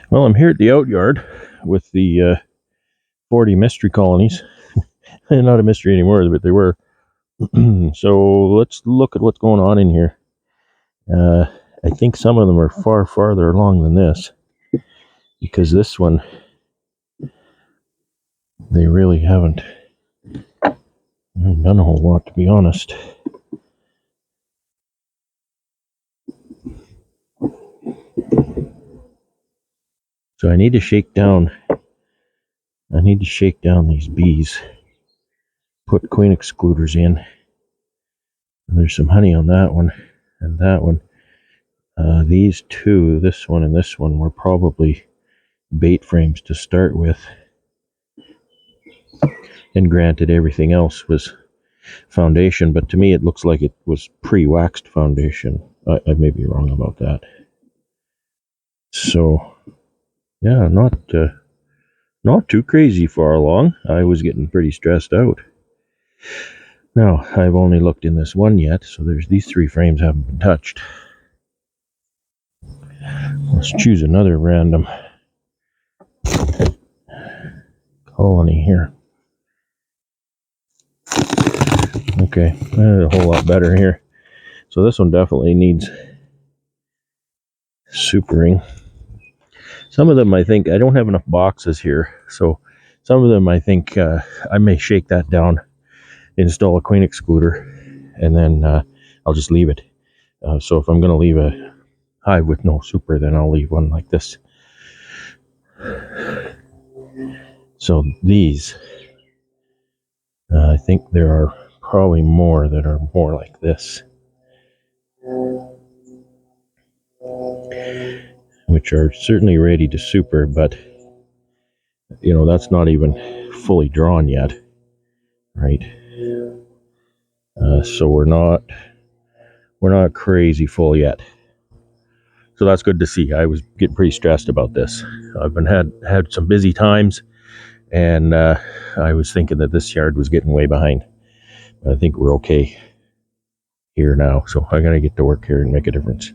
Well, I'm here at the outyard with the 40 mystery colonies. They're not a mystery anymore, but they were. So let's look at what's going on in here. I think some of them are far farther along than this, because this one, they really haven't done a whole lot, to be honest. So I need to shake down these bees, put queen excluders in. There's some honey on that one and that one. These two, this one and this one, were probably bait frames to start with. And granted, everything else was foundation, but to me it looks like it was pre-waxed foundation. I may be wrong about that. So, yeah, not too crazy far along. I was getting pretty stressed out. Now, I've only looked in this one yet, so there's these 3 frames haven't been touched. Let's choose another random colony here. Okay, a whole lot better here. So this one definitely needs supering. Some of them, I think, I don't have enough boxes here, so some of them I think I may shake that down, install a queen excluder, and then I'll just leave it. So if I'm going to leave a hive with no super, then I'll leave one like this. So these, I think there are probably more that are more like this, which are certainly ready to super, but you know, that's not even fully drawn yet, right? So we're not crazy full yet. So that's good to see. I was getting pretty stressed about this. I've been had some busy times, and I was thinking that this yard was getting way behind. But I think we're okay here now. So I gotta get to work here and make a difference.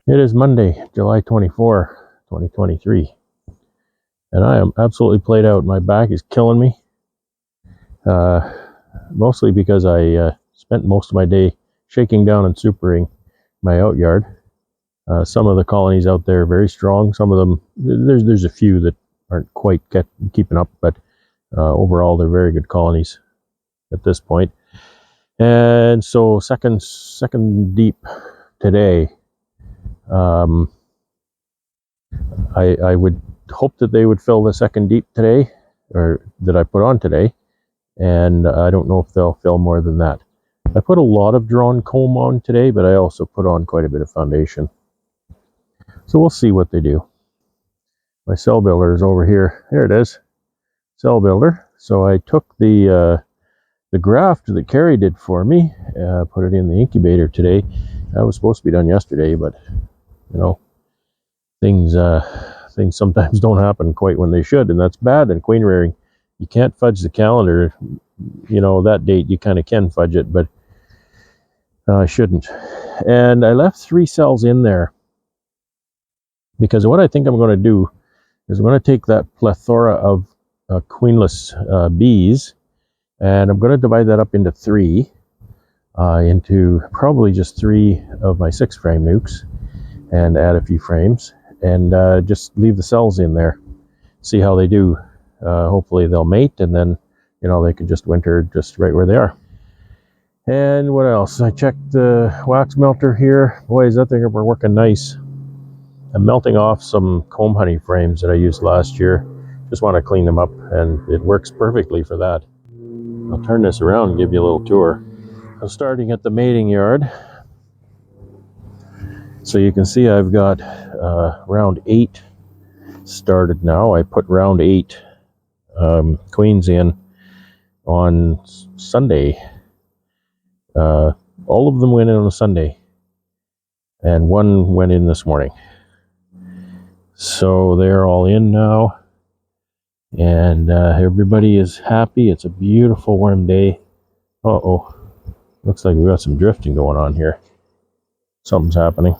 It is Monday, July 24, 2023. And I am absolutely played out. My back is killing me. Mostly because I spent most of my day shaking down and supering my outyard. Some of the colonies out there are very strong. Some of them, there's a few that aren't quite keeping up, but overall they're very good colonies at this point. And so second deep today. I would hope that they would fill the second deep today, or that I put on today, and I don't know if they'll fill more than that. I put a lot of drawn comb on today, but I also put on quite a bit of foundation. So we'll see what they do. My cell builder is over here. There it is, cell builder. So I took the graft that Carrie did for me, put it in the incubator today. That was supposed to be done yesterday, but you know, things sometimes don't happen quite when they should, and that's bad in queen rearing. You can't fudge the calendar. You know, that date you kind of can fudge it, but I shouldn't. And I left 3 cells in there because what I think I'm going to do is I'm going to take that plethora of queenless bees, and I'm going to divide that up into 3, into probably just 3 of my 6 frame nukes, and add a few frames, and just leave the cells in there, see how they do. Hopefully they'll mate, and then you know, they can just winter just right where they are. And what else? I checked the wax melter here. Boy, is that thing ever working nice. I'm melting off some comb honey frames that I used last year. Just want to clean them up, and it works perfectly for that. I'll turn this around and give you a little tour. I'm starting at the mating yard. So you can see I've got round 8 started now. I put round 8 queens in on Sunday. All of them went in on a Sunday, and one went in this morning. So they're all in now, and everybody is happy. It's a beautiful warm day. Uh-oh, looks like we got some drifting going on here. Something's happening.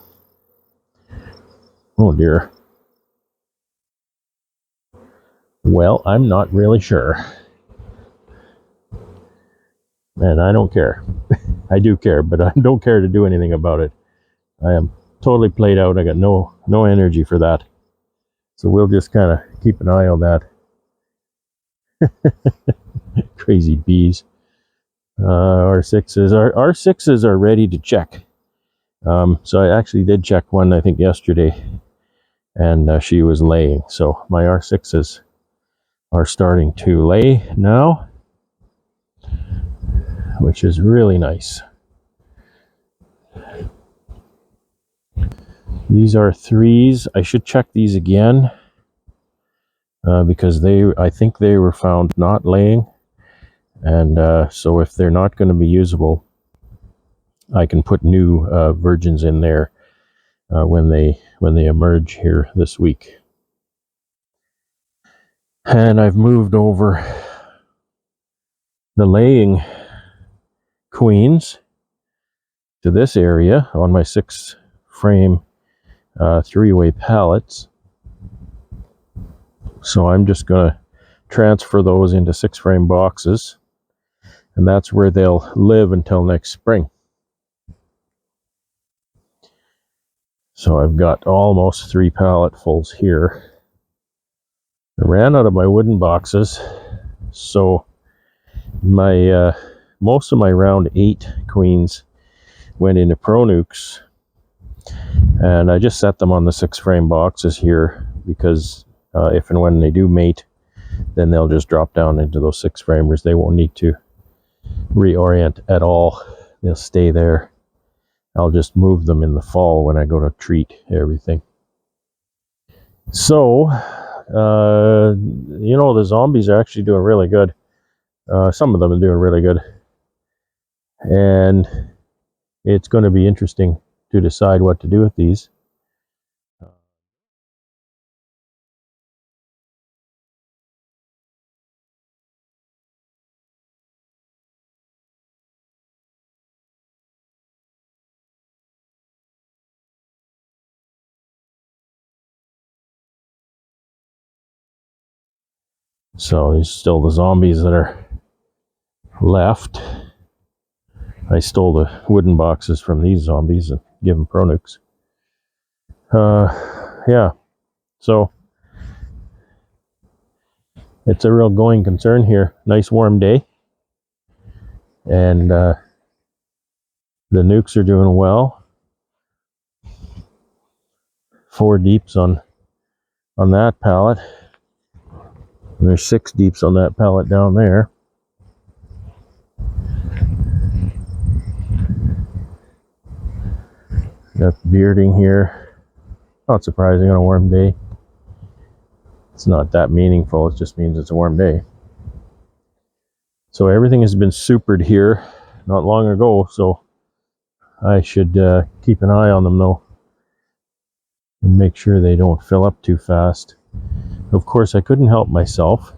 Oh dear. Well, I'm not really sure. And I don't care. I do care, but I don't care to do anything about it. I am totally played out. I got no energy for that. So we'll just kind of keep an eye on that. Crazy bees. R6s are ready to check. So I actually did check one, I think, yesterday, and she was laying. So my R6s are starting to lay now, which is really nice. These are 3s. I should check these again because I think they were found not laying, and so if they're not going to be usable, I can put new virgins in there when they emerge here this week. And I've moved over the laying queens to this area on my 6-frame 3-way pallets. So I'm just going to transfer those into 6-frame boxes, and that's where they'll live until next spring. So I've got almost 3 palletfuls here. I ran out of my wooden boxes, so my most of my round 8 queens went into Nucs, and I just set them on the 6-frame boxes here because if and when they do mate, then they'll just drop down into those 6-framers. They won't need to reorient at all. They'll stay there. I'll just move them in the fall when I go to treat everything. So, the zombies are actually doing really good. Some of them are doing really good. And it's going to be interesting to decide what to do with these. So there's still the zombies that are left. I stole the wooden boxes from these zombies and give them Nucs. Yeah, so it's a real going concern here. Nice warm day, and the Nucs are doing well. 4 deeps on that pallet. And there's 6 deeps on that pallet down there. Got bearding here. Not surprising on a warm day. It's not that meaningful, it just means it's a warm day. So everything has been supered here not long ago, so I should keep an eye on them though and make sure they don't fill up too fast. Of course, I couldn't help myself,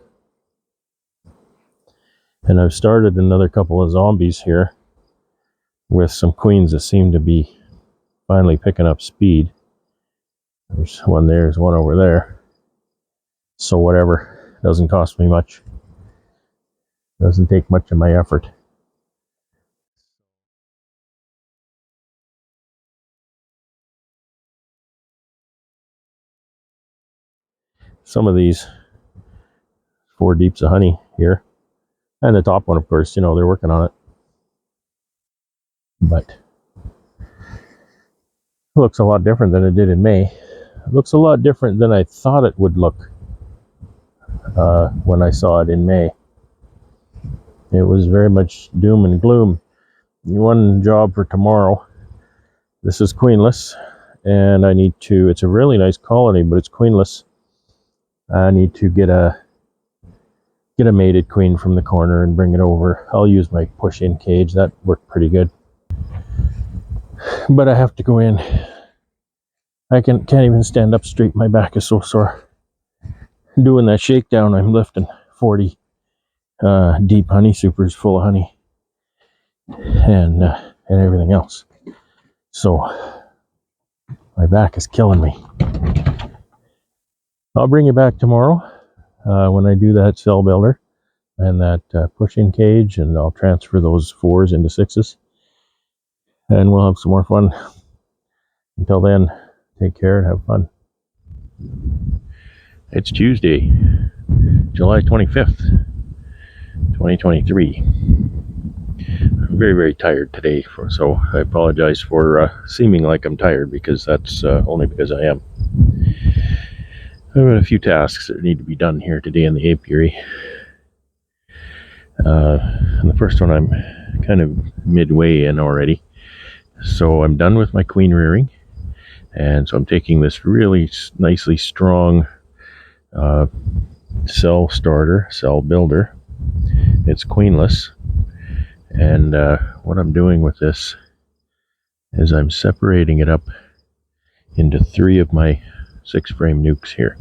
and I've started another couple of zombies here with some queens that seem to be finally picking up speed. There's one there, there's one over there. So whatever, doesn't cost me much. Doesn't take much of my effort. Some of these 4 deeps of honey here, and the top one, of course, they're working on it, but it looks a lot different than it did in May. It looks a lot different than I thought it would look when I saw it in May. It was very much doom and gloom. One job for tomorrow. This is queenless, and I need to, it's a really nice colony, but it's queenless. I need to get a mated queen from the corner and bring it over. I'll use my push-in cage. That worked pretty good. But I have to go in. I can't even stand up straight. My back is so sore. Doing that shakedown, I'm lifting 40 deep honey supers full of honey and everything else. So my back is killing me. I'll bring you back tomorrow when I do that cell builder and that push-in cage, and I'll transfer those 4s into 6s, and we'll have some more fun. Until then, take care and have fun. It's Tuesday, July 25th, 2023. I'm very, very tired today, so I apologize for seeming like I'm tired, because that's only because I am. I've got a few tasks that need to be done here today in the apiary. And the first one I'm kind of midway in already. So I'm done with my queen rearing, and so I'm taking this really nicely strong cell starter, cell builder. It's queenless, and what I'm doing with this is I'm separating it up into 3 of my 6 frame nucs here,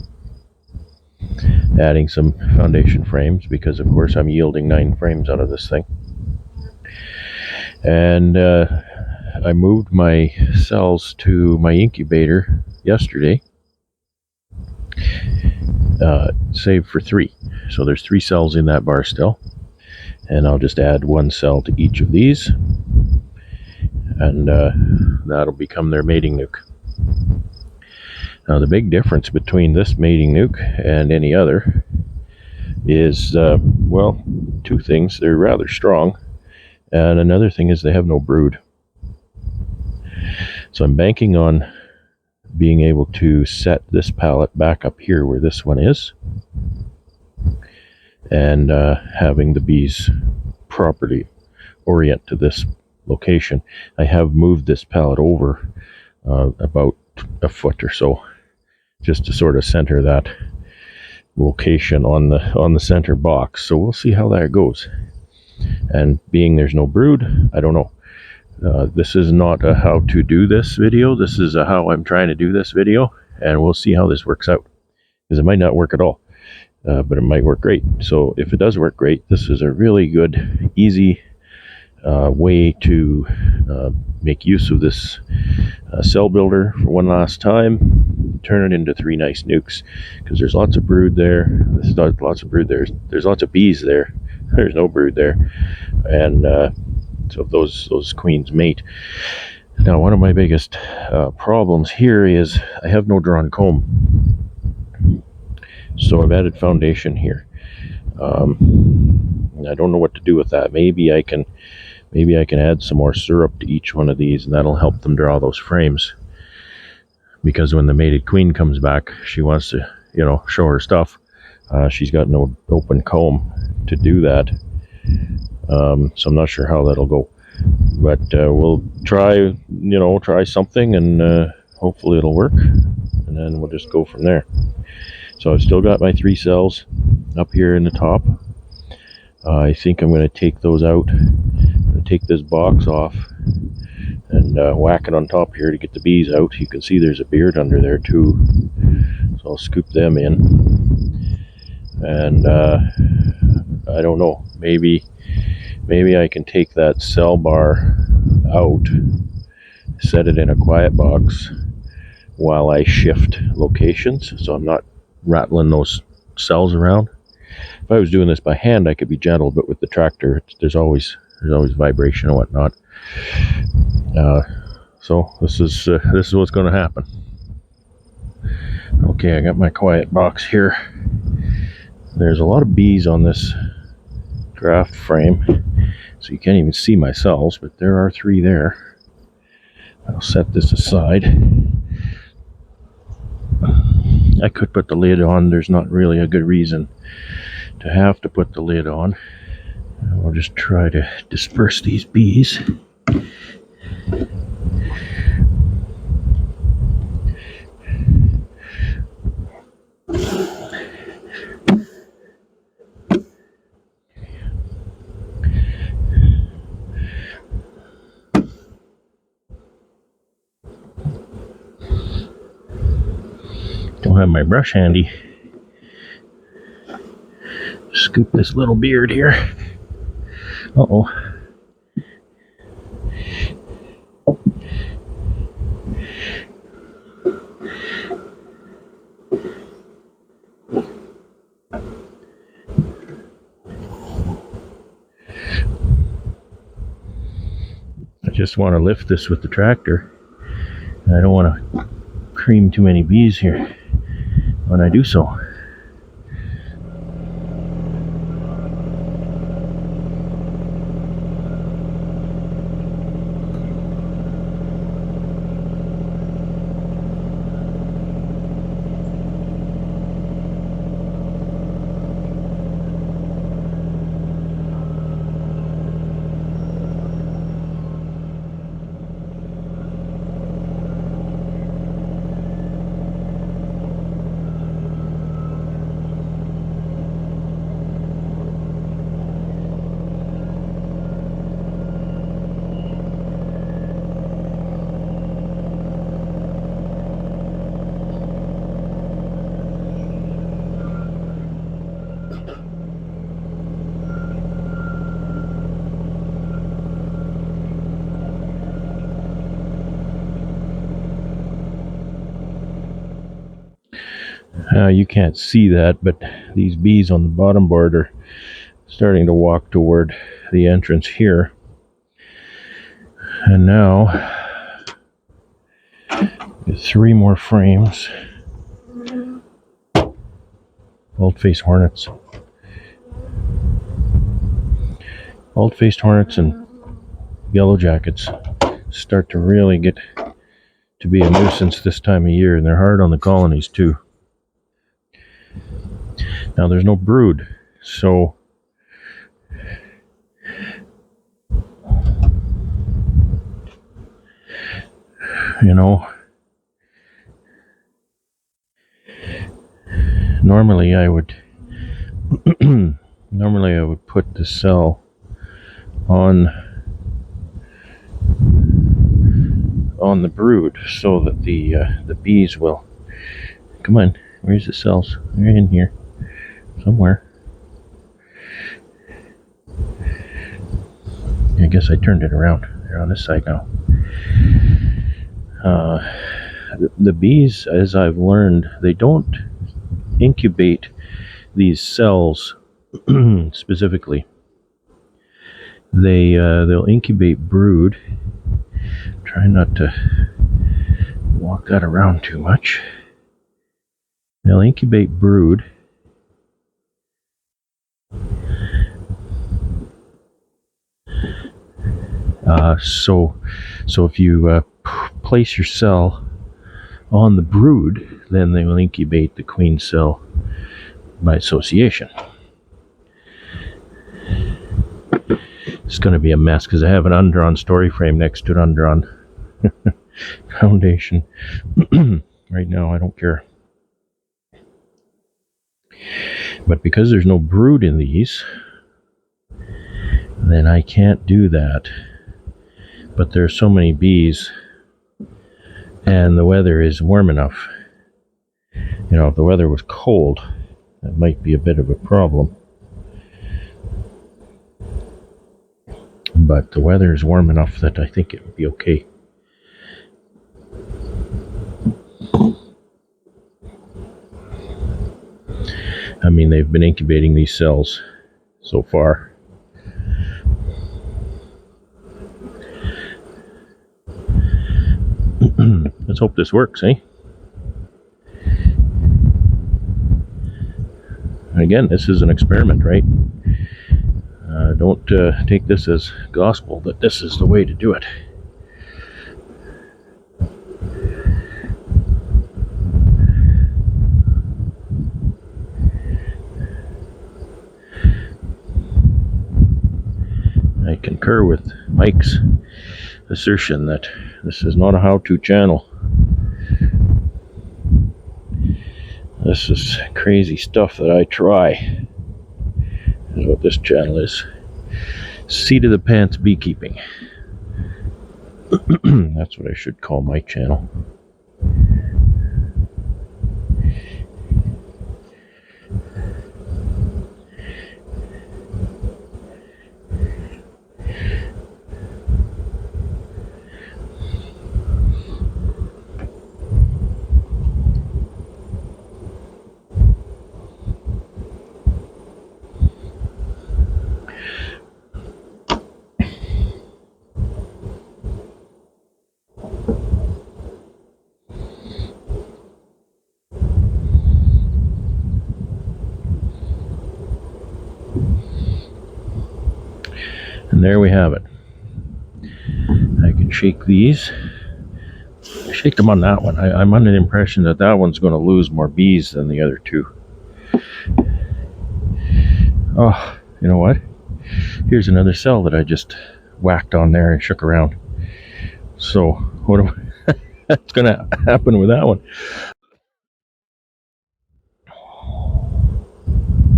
adding some foundation frames, because of course I'm yielding 9 frames out of this thing. And I moved my cells to my incubator yesterday, save for 3. So there's 3 cells in that bar still, and I'll just add 1 cell to each of these, and that'll become their mating nuc. Now the big difference between this mating nuc and any other is, well, 2 things. They're rather strong, and another thing is they have no brood. So I'm banking on being able to set this pallet back up here where this one is, and having the bees properly orient to this location. I have moved this pallet over about a foot or so, just to sort of center that location on the center box. So we'll see how that goes. And being there's no brood, I don't know. This is not a how to do this video. This is a how I'm trying to do this video, and we'll see how this works out, because it might not work at all, but it might work great. So if it does work great, this is a really good, easy way to make use of this cell builder for one last time. Turn it into 3 nice nucs, because there's lots of brood there. There's lots of brood there. There's lots of bees there. There's no brood there, and so those queens mate. Now, one of my biggest problems here is I have no drawn comb, so I've added foundation here. I don't know what to do with that. Maybe I can add some more syrup to each one of these, and that'll help them draw those frames. Because when the mated queen comes back, she wants to, show her stuff. She's got no open comb to do that. So I'm not sure how that'll go, but we'll try something, and hopefully it'll work, and then we'll just go from there. So I've still got my 3 cells up here in the top. I think I'm going to take those out. I'm going to take this box off and whack it on top here to get the bees out. You can see there's a beard under there too, so I'll scoop them in. And I don't know, maybe I can take that cell bar out, set it in a quiet box while I shift locations, so I'm not rattling those cells around. If I was doing this by hand, I could be gentle, but with the tractor, there's always vibration and whatnot. So this is what's going to happen. Okay, I got my quiet box here. There's a lot of bees on this draft frame, so you can't even see my cells, but there are 3 there. I'll set this aside. I could put the lid on. There's not really a good reason to have to put the lid on. We'll just try to disperse these bees. Don't have my brush handy. Scoop this little beard here. Uh-oh. I just want to lift this with the tractor. I don't want to cream too many bees here when I do so. You can't see that, but these bees on the bottom board are starting to walk toward the entrance here. And now, 3 more frames. Bald-faced hornets. Bald-faced hornets and yellow jackets start to really get to be a nuisance this time of year, and they're hard on the colonies too. Now there's no brood, so normally I would put the cell on the brood so that the bees will come on. Where's the cells? They're in here somewhere. I guess I turned it around. They're on this side now. The bees, as I've learned, they don't incubate these cells specifically. They'll incubate brood. Try not to walk that around too much. They'll incubate brood. So if you place your cell on the brood, then they will incubate the queen cell by association. It's going to be a mess because I have an undrawn story frame next to an undrawn foundation. Right now, I don't care. But because there's no brood in these, then I can't do that. But there's so many bees, and the weather is warm enough. If the weather was cold, that might be a bit of a problem. But the weather is warm enough that I think it would be okay. I mean, they've been incubating these cells so far. Let's hope this works, eh? Again, this is an experiment, right? Don't take this as gospel that this is the way to do it. I concur with Mike's assertion that this is not a how-to channel. This is crazy stuff that I try, is what this channel is. Seat of the pants beekeeping. That's what I should call my channel. there we have it. I can shake these. Shake them on that one. I'm under the impression that that one's going to lose more bees than the other two. Oh, you know what? Here's another cell that I just whacked on there and shook around. So, what's going to happen with that one?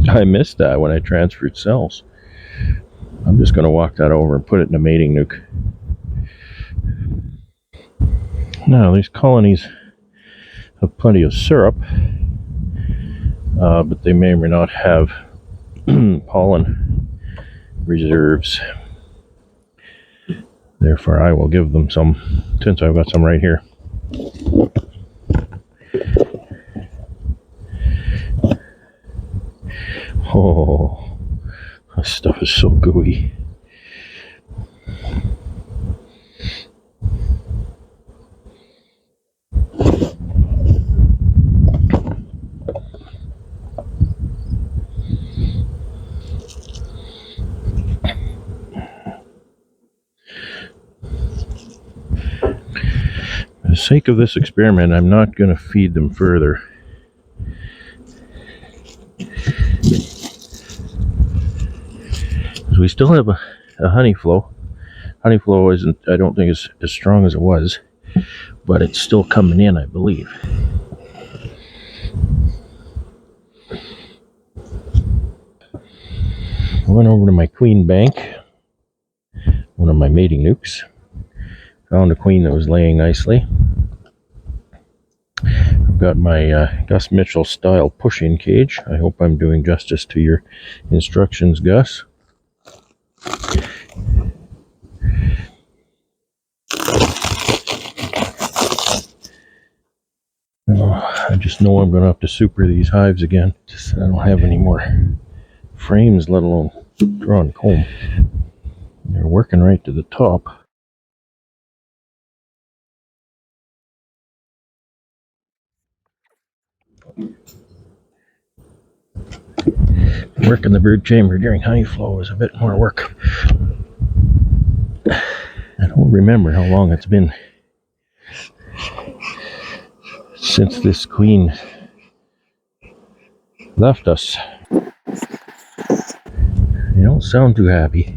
I missed that when I transferred cells. I'm just going to walk that over and put it in a mating nuke. Now, these colonies have plenty of syrup, but they may or may not have pollen reserves. Therefore, I will give them some, since I've got some right here. Oh, this stuff is so gooey. For the sake of this experiment, I'm not going to feed them further. We still have a honey flow. Honey flow isn't, I don't think, as strong as it was, but it's still coming in, I believe. I went over to my queen bank, one of my mating nukes. Found a queen that was laying nicely. I've got my Gus Mitchell style push-in cage. I hope I'm doing justice to your instructions, Gus. I just know I'm going to have to super these hives again. I don't have any more frames, let alone drawn comb. They're working right to the top. Working the brood chamber during honey flow is a bit more work. I don't remember how long it's been since this queen left us. You don't sound too happy.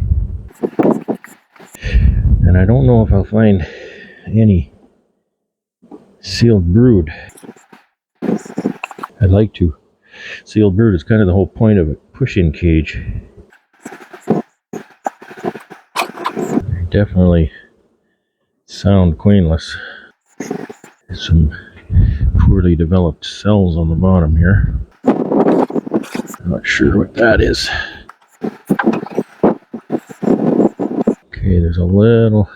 And I don't know if I'll find any sealed brood. I'd like to. Sealed brood is kind of the whole point of a push-in cage. Definitely sound queenless. Some poorly developed cells on the bottom here. I'm not sure what that is. Okay, there's a little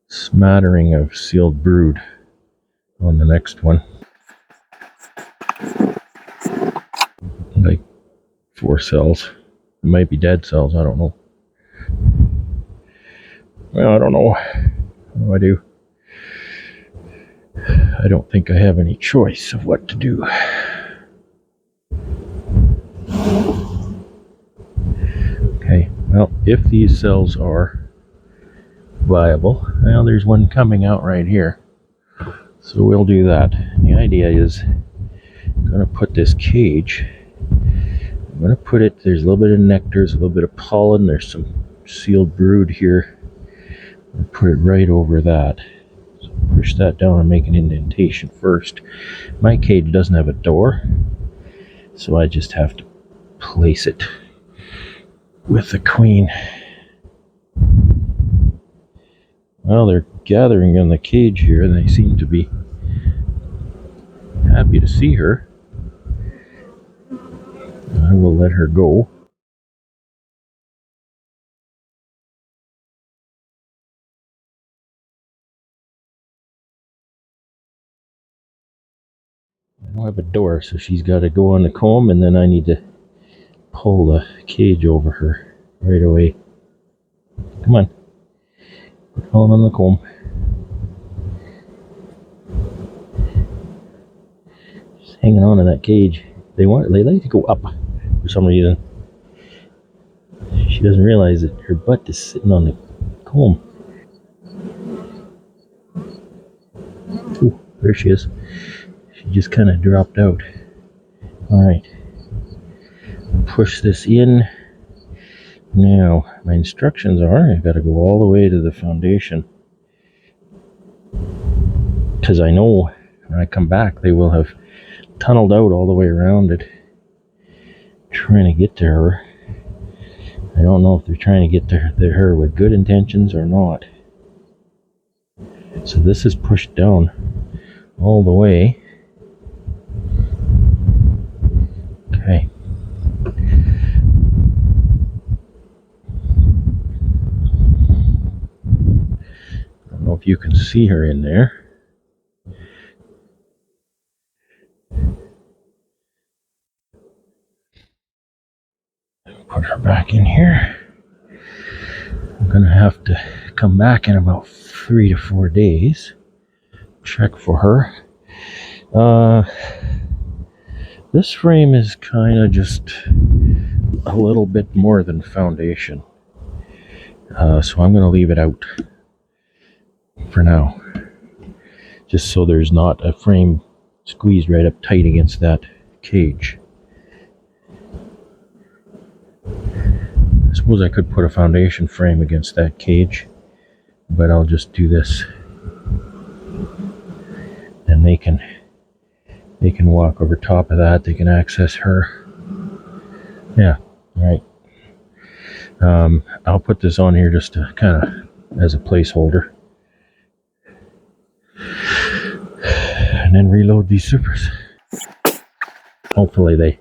smattering of sealed brood on the next one. Like 4 cells. It might be dead cells, I don't know. Well, I don't know. What do I do? I don't think I have any choice of what to do. Okay, well, if these cells are viable, well, there's one coming out right here. So we'll do that. And the idea is I'm going to put this cage, I'm going to put it, there's a little bit of nectar, there's a little bit of pollen, there's some sealed brood here. I'll put it right over that. So push that down and make an indentation first. My cage doesn't have a door, so I just have to place it with the queen. Well, they're gathering in the cage here, and they seem to be happy to see her. I will let her go. I don't have a door, so she's got to go on the comb, and then I need to pull the cage over her right away. Come on. Put it on the comb. She's hanging on to that cage. They like to go up for some reason. She doesn't realize that her butt is sitting on the comb. Ooh, there she is. She just kind of dropped out. Alright. Push this in. Now, my instructions are I've got to go all the way to the foundation. Because I know when I come back, they will have tunneled out all the way around it, trying to get to her. I don't know if they're trying to get to her with good intentions or not. So this is pushed down all the way. Okay. I don't know if you can see her in there. Put her back in here. I'm gonna have to come back in about 3 to 4 days. Check for her. This frame is kind of just a little bit more than foundation. So I'm gonna leave it out for now. Just so there's not a frame squeezed right up tight against that cage. I suppose I could put a foundation frame against that cage, but I'll just do this. And they can walk over top of that, they can access her. Yeah, right. I'll put this on here just to kind of as a placeholder. And then reload these supers. Hopefully they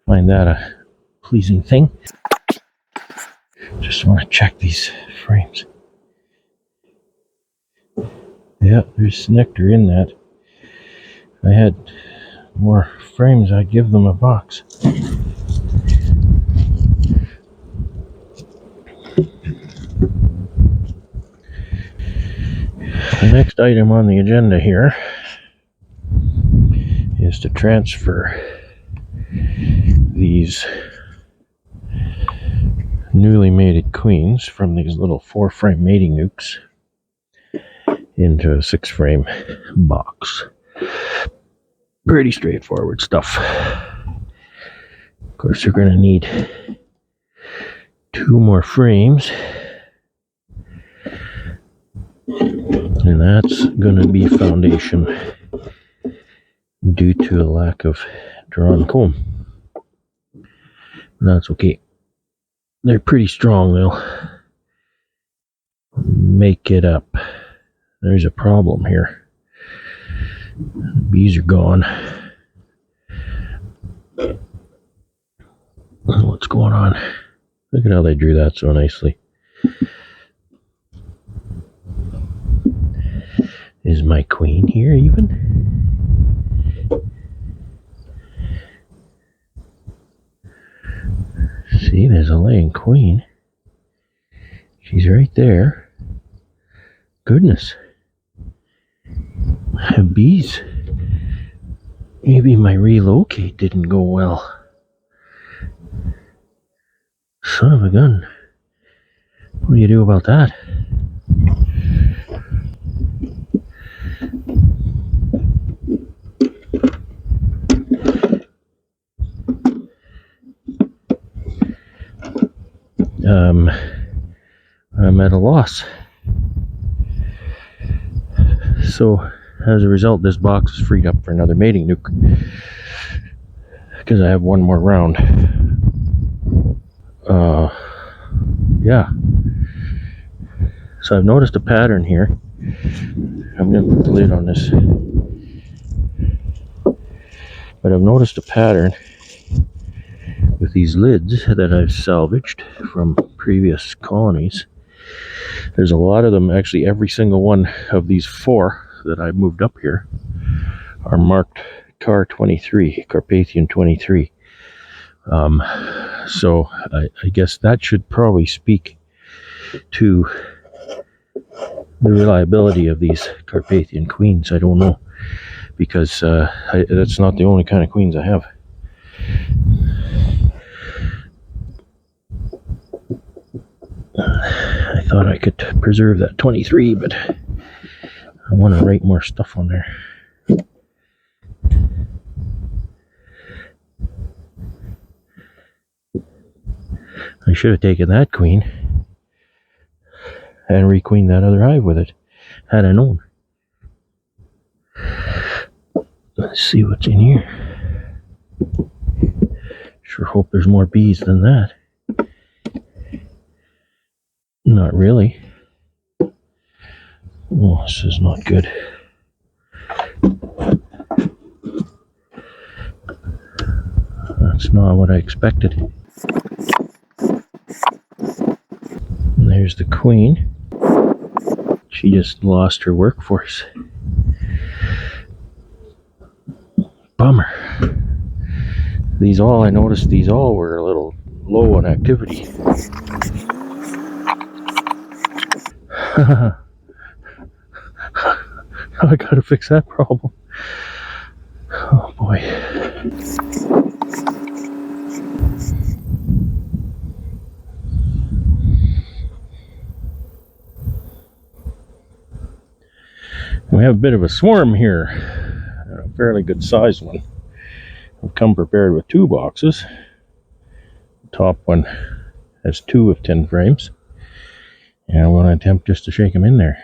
find that a pleasing thing. Just want to check these frames. Yeah, there's nectar in that. If I had more frames, I'd give them a box. The next item on the agenda here is to transfer these newly mated queens from these little 4-frame mating nucs into a 6-frame box. Pretty straightforward stuff. Of course, you're going to need 2 more frames, and that's going to be foundation due to a lack of drawn comb. That's okay. They're pretty strong. They'll make it up. There's a problem here. The bees are gone. What's going on? Look at how they drew that so nicely. Is my queen here even? See, there's a laying queen. She's right there. Goodness. Bees. Maybe my relocate didn't go well. Son of a gun. What do you do about that? I'm at a loss. So, as a result, this box is freed up for another mating nuc. Because I have one more round. Yeah. So I've noticed a pattern here. I'm going to put the lid on this. But I've noticed a pattern with these lids that I've salvaged from previous colonies. There's a lot of them, actually every single one of these 4 that I moved up here are marked Car 23, Carpathian 23. So I guess that should probably speak to the reliability of these Carpathian queens. I don't know, because that's not the only kind of queens I have. thought I could preserve that 23, but I want to write more stuff on there. I should have taken that queen and requeened that other hive with it, had I known. Let's see what's in here. Sure hope there's more bees than that. Not really. Oh, this is not good. That's not what I expected. And there's the queen. She just lost her workforce. Bummer. I noticed these all were a little low on activity. I gotta fix that problem. Oh boy. We have a bit of a swarm here. A fairly good sized one. I've come prepared with 2 boxes. The top one has 2 of 10 frames. And I'm going to attempt just to shake them in there.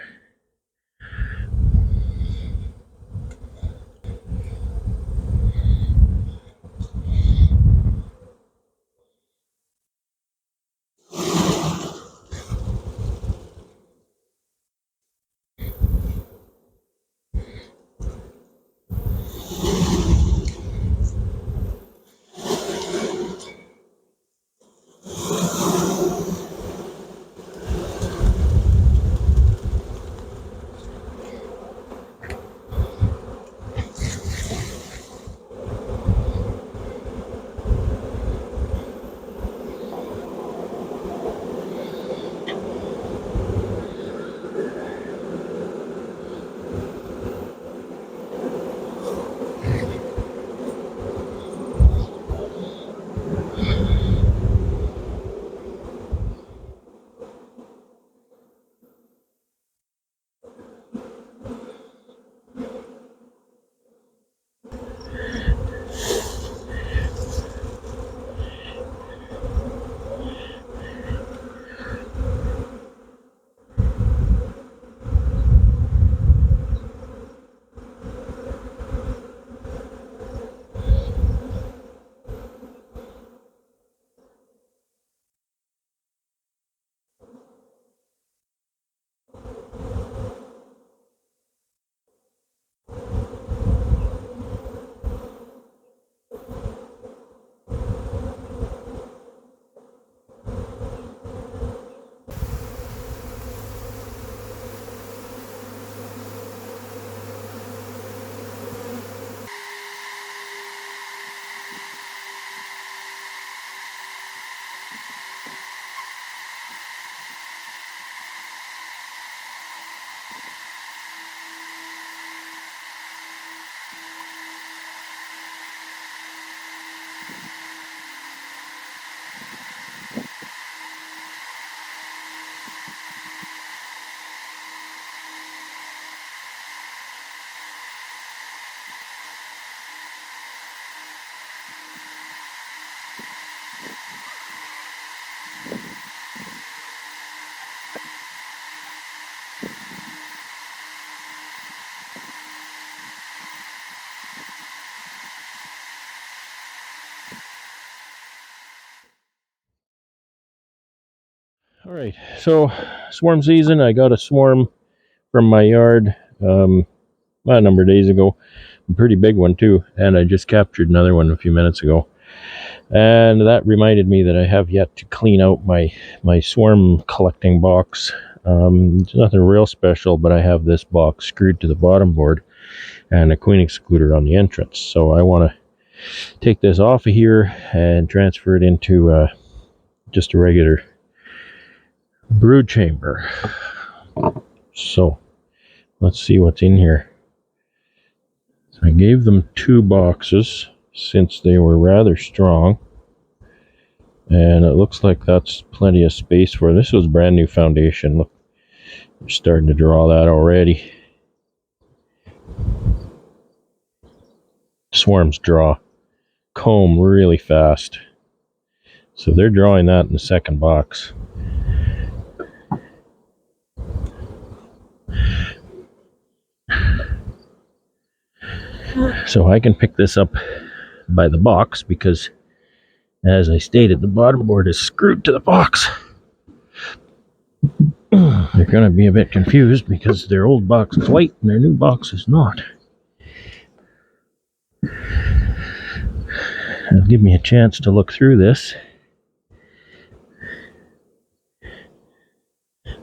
Alright, so swarm season. I got a swarm from my yard a number of days ago. A pretty big one too, and I just captured another one a few minutes ago. And that reminded me that I have yet to clean out my swarm collecting box. It's nothing real special, but I have this box screwed to the bottom board and a queen excluder on the entrance. So I want to take this off of here and transfer it into just a regular brood chamber. So let's see what's in here. So I gave them 2 boxes since they were rather strong. And it looks like that's plenty of space for this. Was brand new foundation. Look, they're starting to draw that already. Swarms draw comb really fast, so they're drawing that in the second box. So I can pick this up by the box because, as I stated, the bottom board is screwed to the box. They're going to be a bit confused because their old box is white and their new box is not. It'll give me a chance to look through this.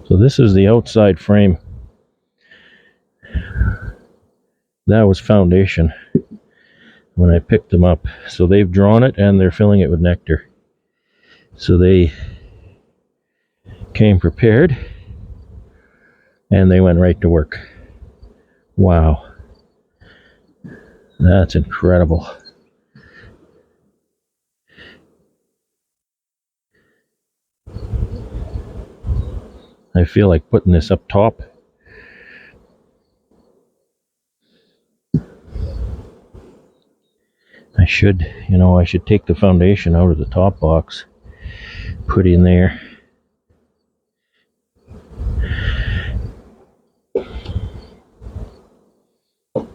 So this is the outside frame. That was foundation when I picked them up. So they've drawn it and they're filling it with nectar. So they came prepared and they went right to work. Wow. That's incredible. I feel like putting this up top. I should take the foundation out of the top box, put in there. And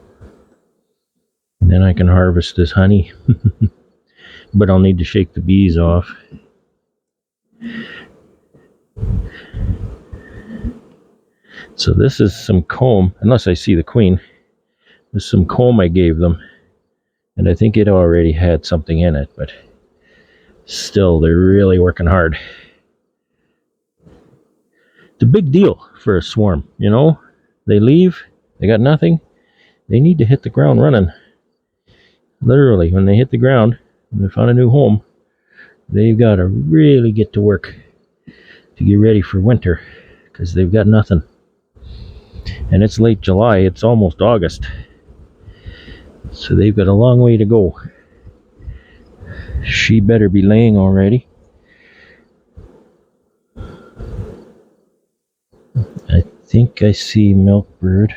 then I can harvest this honey. But I'll need to shake the bees off. So this is some comb, unless I see the queen. There's some comb I gave them. And I think it already had something in it, but still, they're really working hard. It's a big deal for a swarm, you know? They leave, they got nothing. They need to hit the ground running. Literally, when they hit the ground and they found a new home, they've got to really get to work to get ready for winter because they've got nothing. And it's late July, it's almost August. So they've got a long way to go. She better be laying already. I think I see Milkbird.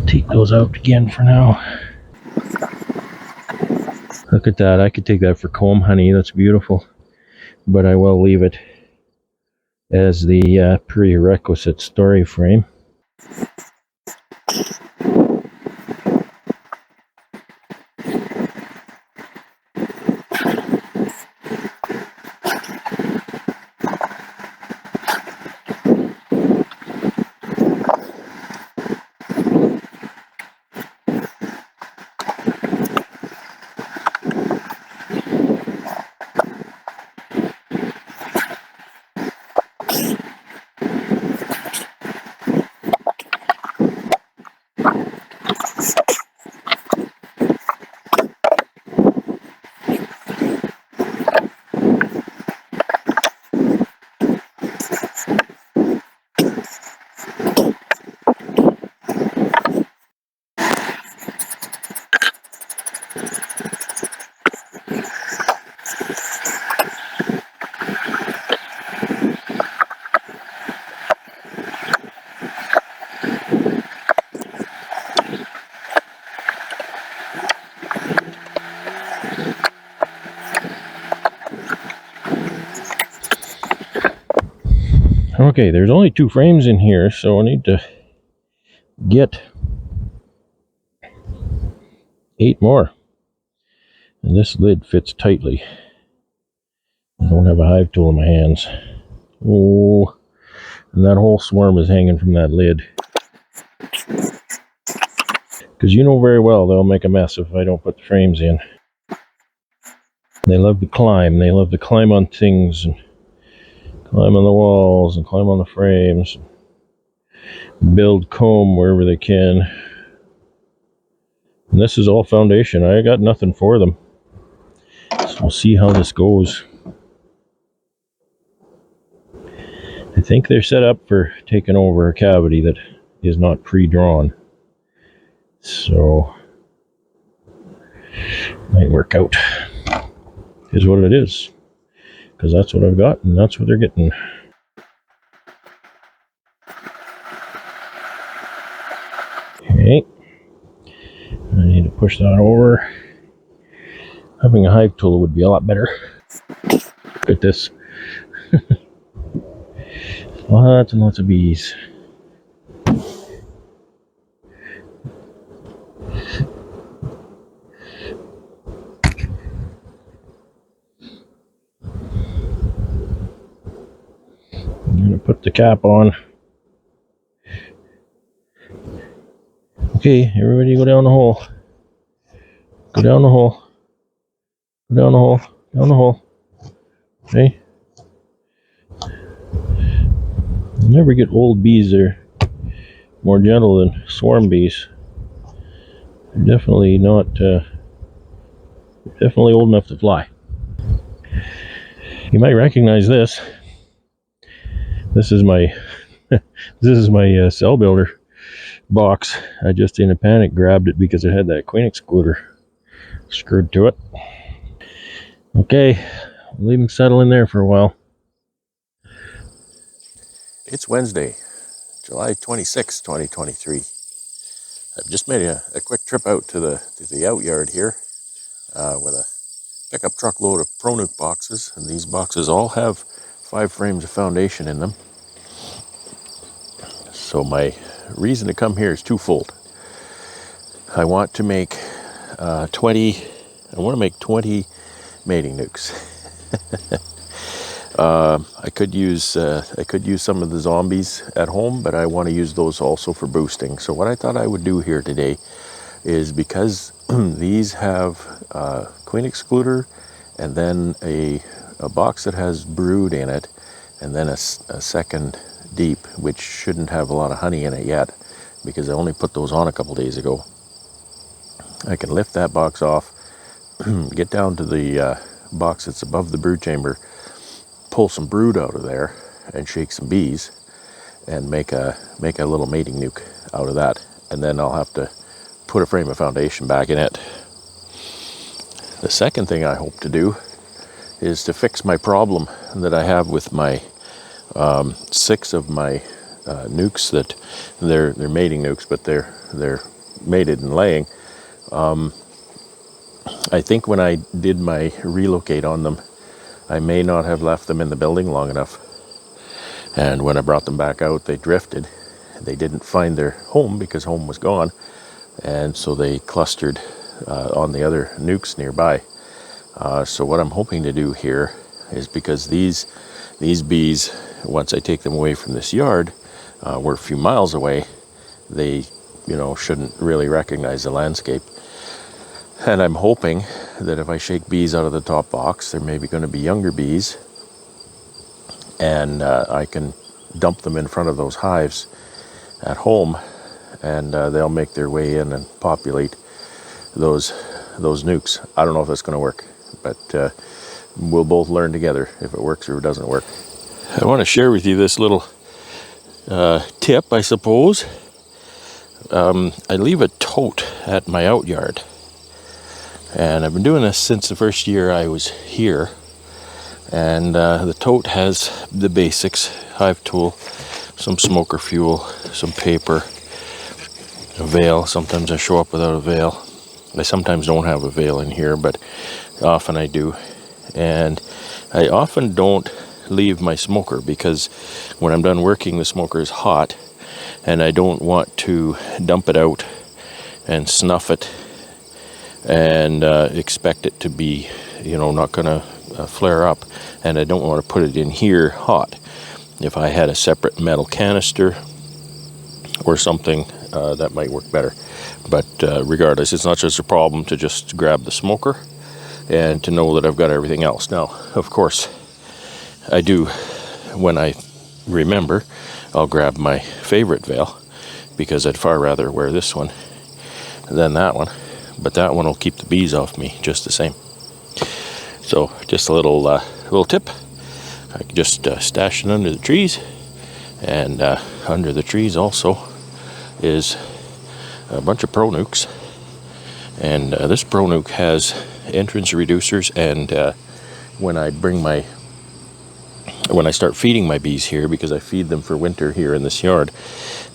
Take those out again for now. Look at that, I could take that for comb honey, that's beautiful. But I will leave it as the prerequisite story frame. Okay, there's only 2 frames in here, so I need to get 8 more. And this lid fits tightly. I don't have a hive tool in my hands. Oh, and that whole swarm is hanging from that lid. Because you know very well they'll make a mess if I don't put the frames in. They love to climb. They love to climb on things and climb on the walls and climb on the frames. Build comb wherever they can. And this is all foundation. I got nothing for them. So we'll see how this goes. I think they're set up for taking over a cavity that is not pre-drawn. So might work out. Is what it is, because that's what I've got and that's what they're getting. Okay, I need to push that over. Having a hive tool would be a lot better. Look at this. Lots and lots of bees. I'm gonna put the cap on. Okay, everybody go down the hole. Go down the hole. Go down the hole. Down the hole. Okay. You'll never get old bees that are more gentle than swarm bees. They're definitely not, definitely old enough to fly. You might recognize this. This is my, this is my cell builder box. I just in a panic grabbed it because it had that queen excluder screwed to it. Okay, leave them settle in there for a while. It's Wednesday, July 26, 2023. I've just made a quick trip out to the outyard here with a pickup truckload of ProNuc boxes, and these boxes all have 5 frames of foundation in them. So my reason to come here is twofold. I want to make 20 mating nucs. I could use some of the zombies at home, but I want to use those also for boosting. So what I thought I would do here today is, because these have queen excluder and then a box that has brood in it, and then a second deep, which shouldn't have a lot of honey in it yet because I only put those on a couple days ago. I can lift that box off, get down to the box that's above the brood chamber, pull some brood out of there and shake some bees and make a little mating nuc out of that, and then I'll have to put a frame of foundation back in it. The second thing I hope to do is to fix my problem that I have with my 6 of my nucs that they're mating nucs, but they're mated and laying. I think when I did my relocate on them, I may not have left them in the building long enough, and when I brought them back out, they drifted. They didn't find their home because home was gone, and so they clustered on the other nucs nearby. So what I'm hoping to do here is, because these bees, once I take them away from this yard, we're a few miles away, they shouldn't really recognize the landscape. And I'm hoping that if I shake bees out of the top box, they're maybe going to be younger bees, and I can dump them in front of those hives at home, and they'll make their way in and populate those nucs. I don't know if that's going to work, but we'll both learn together if it works or it doesn't work. I want to share with you this little tip, I suppose. I leave a tote at my outyard, and I've been doing this since the first year I was here. And the tote has the basics: hive tool, some smoker fuel, some paper, a veil. Sometimes I show up without a veil. I sometimes don't have a veil in here, but often I do. And I often don't leave my smoker, because when I'm done working, the smoker is hot, and I don't want to dump it out and snuff it and expect it to be, not going to flare up. And I don't want to put it in here hot. If I had a separate metal canister or something, that might work better. But regardless, it's not just a problem to just grab the smoker and to know that I've got everything else. Now, of course, I do, when I remember, I'll grab my favorite veil, because I'd far rather wear this one than that one. But that one will keep the bees off me just the same. So just a little tip. I can just stash it under the trees, and under the trees also is a bunch of pro nucs, and this pro nuc has entrance reducers, and when I start feeding my bees here, because I feed them for winter here in this yard,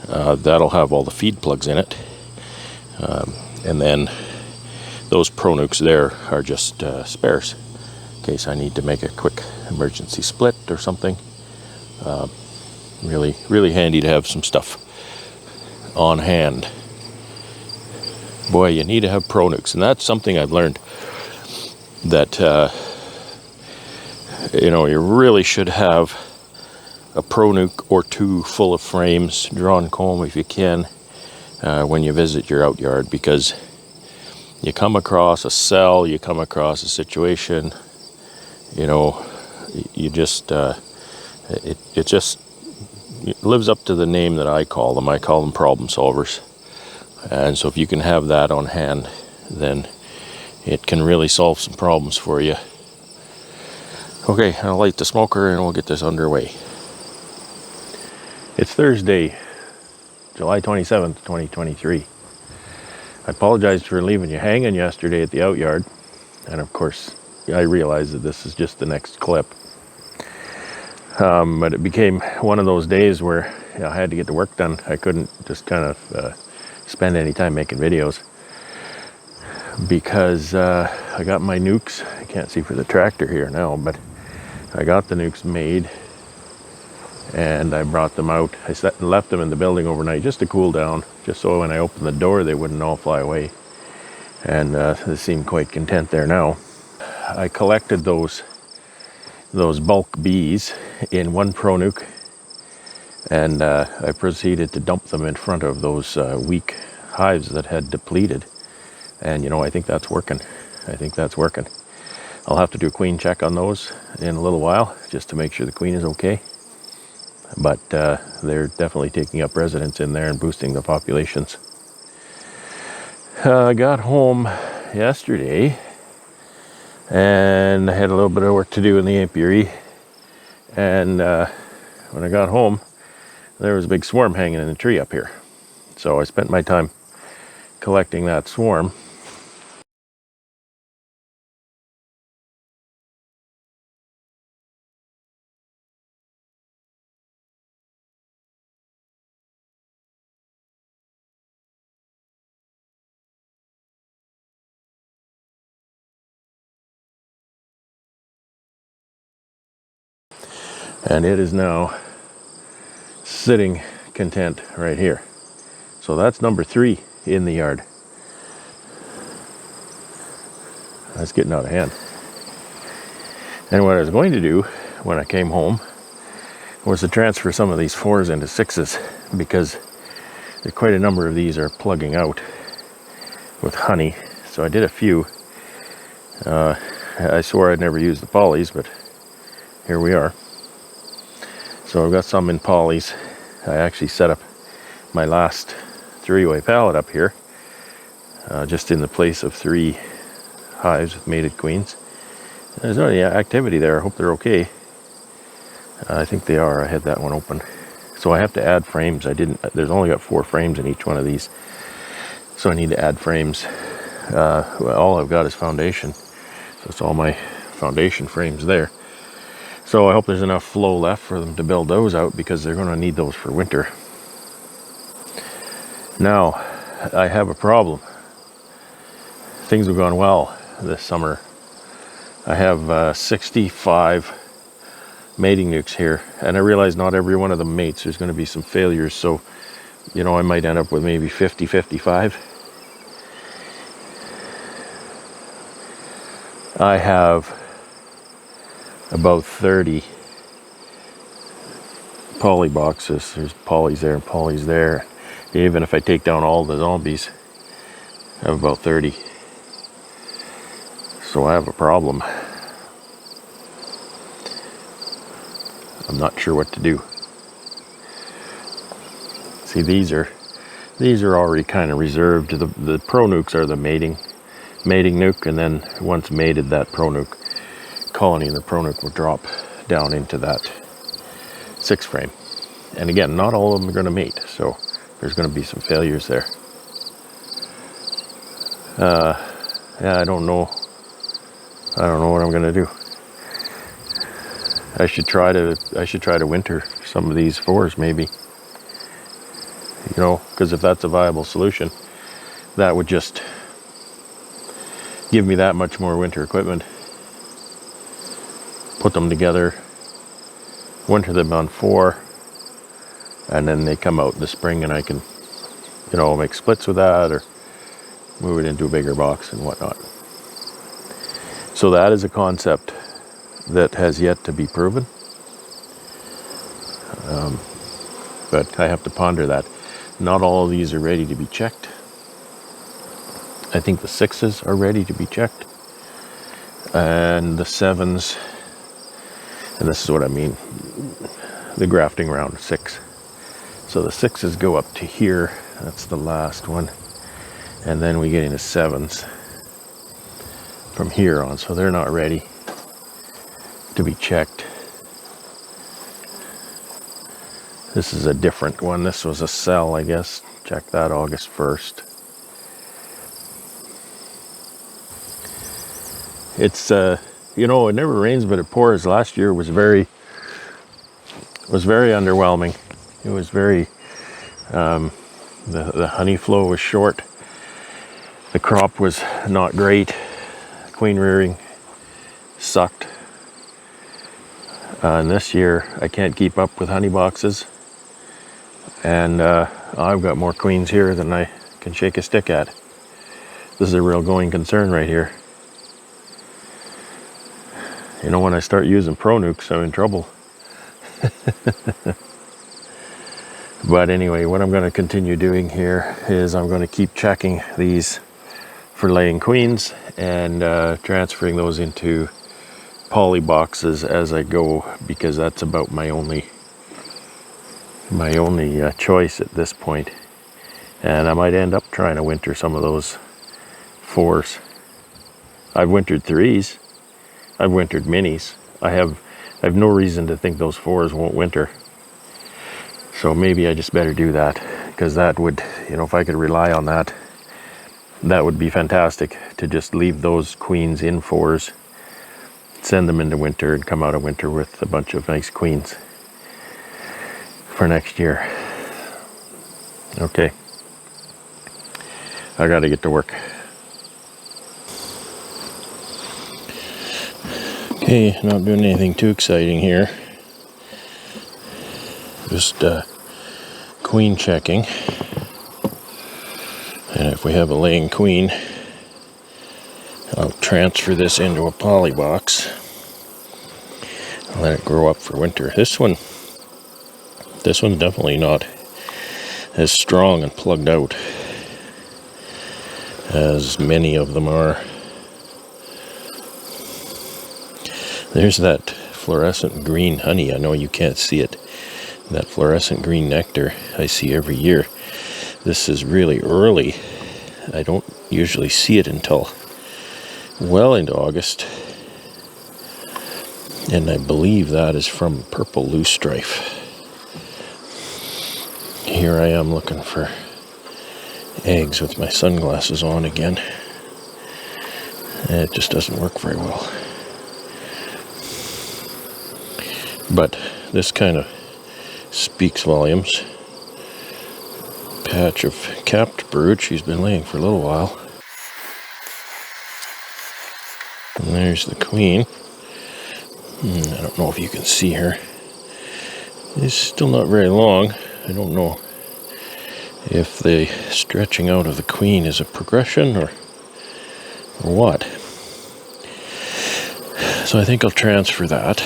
that'll have all the feed plugs in it, and then those pro nucs there are just spares in case I need to make a quick emergency split or something. Really handy to have some stuff on hand. Boy, you need to have pro nucs, and that's something I've learned, that you really should have a pro nuc or two full of frames, drawn comb if you can, when you visit your out yard, because you come across a cell, you come across a situation, you just it just lives up to the name that I call them. I call them problem solvers. And so if you can have that on hand, then it can really solve some problems for you. Okay, I'll light the smoker and we'll get this underway. It's Thursday, July 27th, 2023. I apologize for leaving you hanging yesterday at the out yard. And of course, I realize that this is just the next clip. But it became one of those days where I had to get the work done. I couldn't just kind of spend any time making videos, because I got my nucs. I can't see for the tractor here now, but I got the nucs made, and I brought them out. I left them in the building overnight just to cool down, just so when I opened the door they wouldn't all fly away. And they seem quite content there now. I collected those bulk bees in one pro nuc, and I proceeded to dump them in front of those weak hives that had depleted. And I think that's working. I'll have to do a queen check on those in a little while, just to make sure the queen is okay. But they're definitely taking up residence in there and boosting the populations. I got home yesterday, and I had a little bit of work to do in the apiary. And when I got home, there was a big swarm hanging in the tree up here. So I spent my time collecting that swarm. And it is now sitting content right here. So that's number 3 in the yard. That's getting out of hand. And what I was going to do when I came home was to transfer some of these 4s into 6s, because quite a number of these are plugging out with honey. So I did a few. I swore I'd never use the polys, but here we are. So I've got some in polys. I actually set up my last 3-way pallet up here, just in the place of 3 hives with mated queens. There's no activity there. I hope they're okay. I think they are. I had that one open. So I have to add frames. There's only got 4 frames in each one of these. So I need to add frames. All I've got is foundation. So it's all my foundation frames there. So I hope there's enough flow left for them to build those out, because they're going to need those for winter. Now, I have a problem. Things have gone well this summer. I have 65 mating nucs here, and I realize not every one of them mates. There's going to be some failures, so I might end up with maybe 50, 55. I have about 30 poly boxes. There's polys there and polys there. Even if I take down all the zombies, I have about 30. So I have a problem. I'm not sure what to do. See, these are already kind of reserved. The pro nucs are the mating nuc, and then once mated, that pro nuc colony in the pro nuc will drop down into that 6 frame. And again, not all of them are going to mate, so there's going to be some failures there. Yeah, I don't know what I'm gonna do. I should try to winter some of these fours, maybe. You know, because if that's a viable solution, that would just give me that much more winter equipment. Put them together, winter them on 4, and then they come out in the spring, and I can, you know, make splits with that or move it into a bigger box and whatnot. So that is a concept that has yet to be proven, but I have to ponder that. Not all of these are ready to be checked. I think the 6s are ready to be checked, and the 7s, and this is what I mean, the grafting round 6. So the 6s go up to here, that's the last one, and then we get into 7s from here on, so they're not ready to be checked. This is a different one. This was a cell, I guess. Check that August 1st. It's you know, it never rains but it pours. Last year was very underwhelming. It was very the honey flow was short. The crop was not great. Queen rearing sucked. And this year I can't keep up with honey boxes, and I've got more queens here than I can shake a stick at. This is a real going concern right here. You know, when I start using Pro Nucs, I'm in trouble. But anyway, what I'm going to continue doing here is I'm going to keep checking these for laying queens and transferring those into poly boxes as I go, because that's about my only choice at this point. And I might end up trying to winter some of those 4s. I've wintered 3s. I've wintered minis. I have no reason to think those 4s won't winter. So maybe I just better do that, because that would, you know, if I could rely on that, that would be fantastic, to just leave those queens in 4s, send them into winter, and come out of winter with a bunch of nice queens for next year. Okay. I gotta get to work. Okay, not doing anything too exciting here. Just queen checking. And if we have a laying queen, I'll transfer this into a poly box. Let it grow up for winter. This one's definitely not as strong and plugged out as many of them are. There's that fluorescent green honey. I know you can't see it. That fluorescent green nectar I see every year. This is really early. I don't usually see it until well into August. And I believe that is from purple loosestrife. Here I am looking for eggs with my sunglasses on again. And it just doesn't work very well. But this kind of speaks volumes. Patch of capped brood. She's been laying for a little while. And there's the queen. I don't know if you can see her. It's still not very long. I don't know if the stretching out of the queen is a progression or what. So I think I'll transfer that.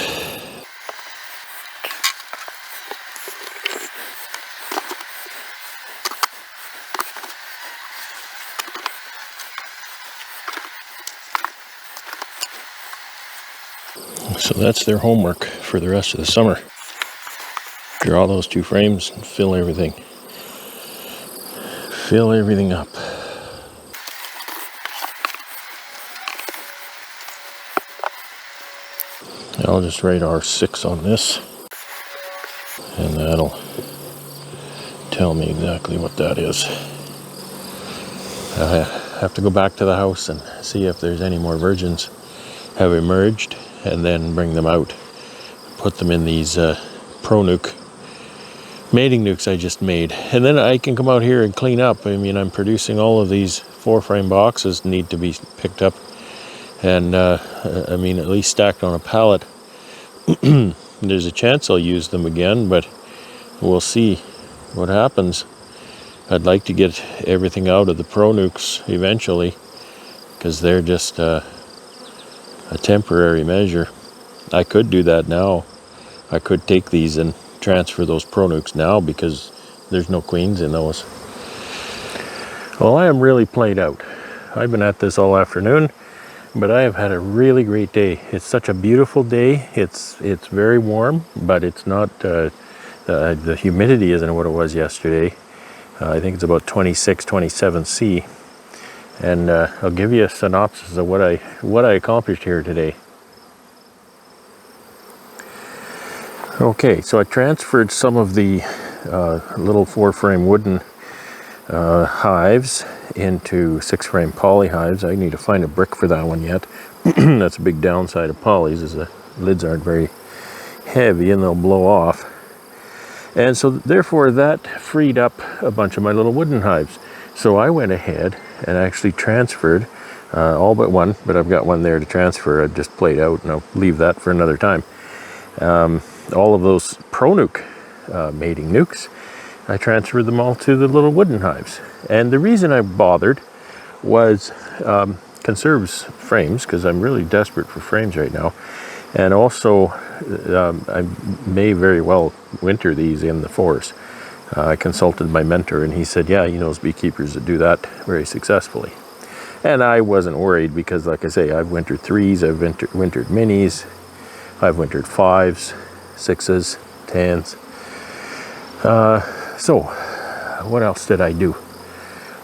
So that's their homework for the rest of the summer. Draw those 2 frames and fill everything. Fill everything up. I'll just write R6 on this, and that'll tell me exactly what that is. have to go back to the house and see if there's any more virgins have emerged, and then bring them out, put them in these pro-nuc mating nucs I just made, and then I can come out here and clean up. I mean, I'm producing all of these 4-frame boxes need to be picked up, and I mean, at least stacked on a pallet. There's a chance I'll use them again, but we'll see what happens. I'd like to get everything out of the pro-nucs eventually, because they're just a temporary measure. I could do that now. I could take these and transfer those pro-nucs now, because there's no queens in those. Well, I am really played out. I've been at this all afternoon, but I have had a really great day. It's such a beautiful day. It's very warm, but it's not, the humidity isn't what it was yesterday. I think it's about 26, 27 C. And I'll give you a synopsis of what I accomplished here today. Okay, so I transferred some of the little 4-frame wooden hives into 6-frame poly hives. I need to find a brick for that one yet. That's a big downside of polys, is the lids aren't very heavy and they'll blow off. And so therefore that freed up a bunch of my little wooden hives. So I went ahead and actually transferred all but one, but I've got one there to transfer. I've just played out, and I'll leave that for another time. All of those pro-nuc mating nucs, I transferred them all to the little wooden hives. And the reason I bothered was conserves frames, because I'm really desperate for frames right now. And also, I may very well winter these in the forest. I consulted my mentor, and he said, yeah, he knows beekeepers that do that very successfully. And I wasn't worried, because like I say, I've wintered 3s, I've wintered minis, I've wintered 5s, 6s, 10s. So what else did I do?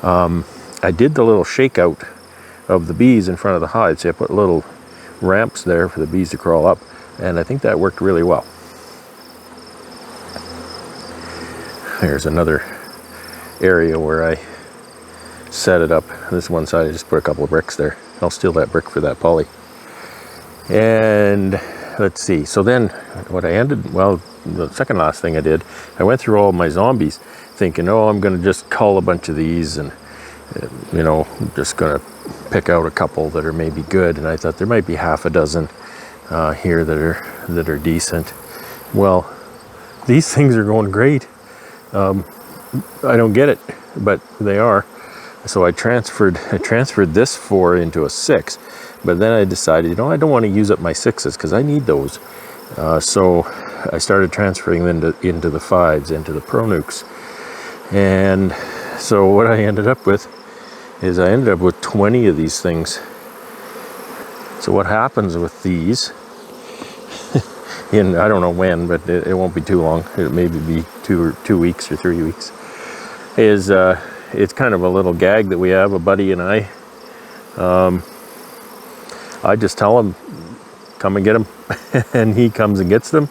I did the little shakeout of the bees in front of the hive. So I put little ramps there for the bees to crawl up, and I think that worked really well. There's another area where I set it up. This one side I just put a couple of bricks there. I'll steal that brick for that poly. And let's see, so then what I ended, well, the second last thing I did, I went through all my zombies thinking, oh, I'm going to just cull a bunch of these, and you know, just going to pick out a couple that are maybe good. And I thought there might be half a dozen here that are decent. Well, these things are going great. I don't get it, but they are. So I transferred this 4 into a 6, but then I decided, you know, I don't want to use up my 6s because I need those. So I started transferring them into the 5s, into the pro-nucs. And so what I ended up with is I ended up with 20 of these things. So what happens with these, I don't know when, but it won't be too long. It maybe be 2 weeks or 3 weeks. Is it's kind of a little gag that we have, a buddy and I. I just tell him, come and get them, and he comes and gets them.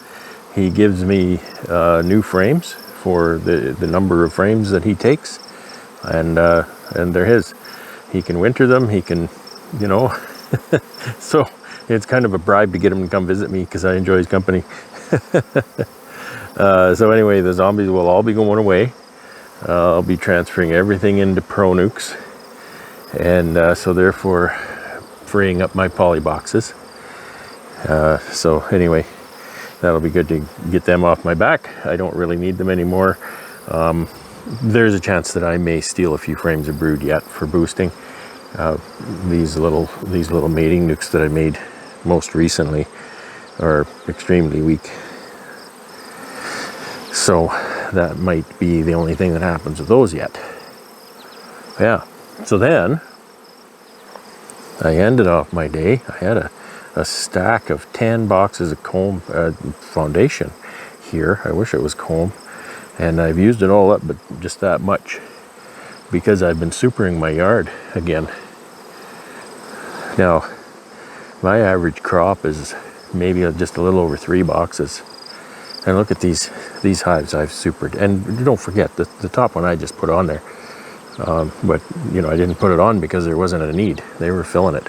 He gives me new frames for the number of frames that he takes, and they're his. He can winter them. He can, you know. So it's kind of a bribe to get him to come visit me because I enjoy his company. So anyway, the zombies will all be going away. I'll be transferring everything into pro-nucs, and so therefore freeing up my poly boxes. So anyway, that'll be good to get them off my back. I don't really need them anymore. There's a chance that I may steal a few frames of brood yet for boosting. These little mating nucs that I made most recently are extremely weak. So that might be the only thing that happens with those yet. Yeah, so then I ended off my day. I had a stack of 10 boxes of comb foundation here. I wish it was comb. And I've used it all up, but just that much, because I've been supering my yard again. Now, my average crop is maybe just a little over 3 boxes. And look at these hives I've supered. And don't forget, the top one I just put on there, But, you know, I didn't put it on because there wasn't a need. They were filling it.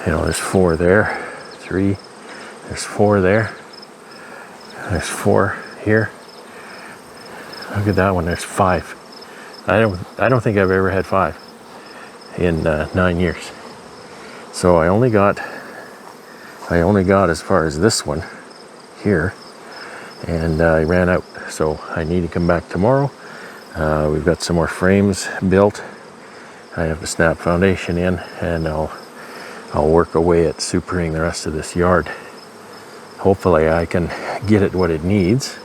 You know, there's 4 there, 3, there's 4 there, there's 4 here. Look at that one, there's 5. I don't think I've ever had 5 in 9 years. So I only got as far as this one here, and I ran out. So I need to come back tomorrow. We've got some more frames built. I have to snap foundation in, and I'll work away at supering the rest of this yard. Hopefully I can get it what it needs.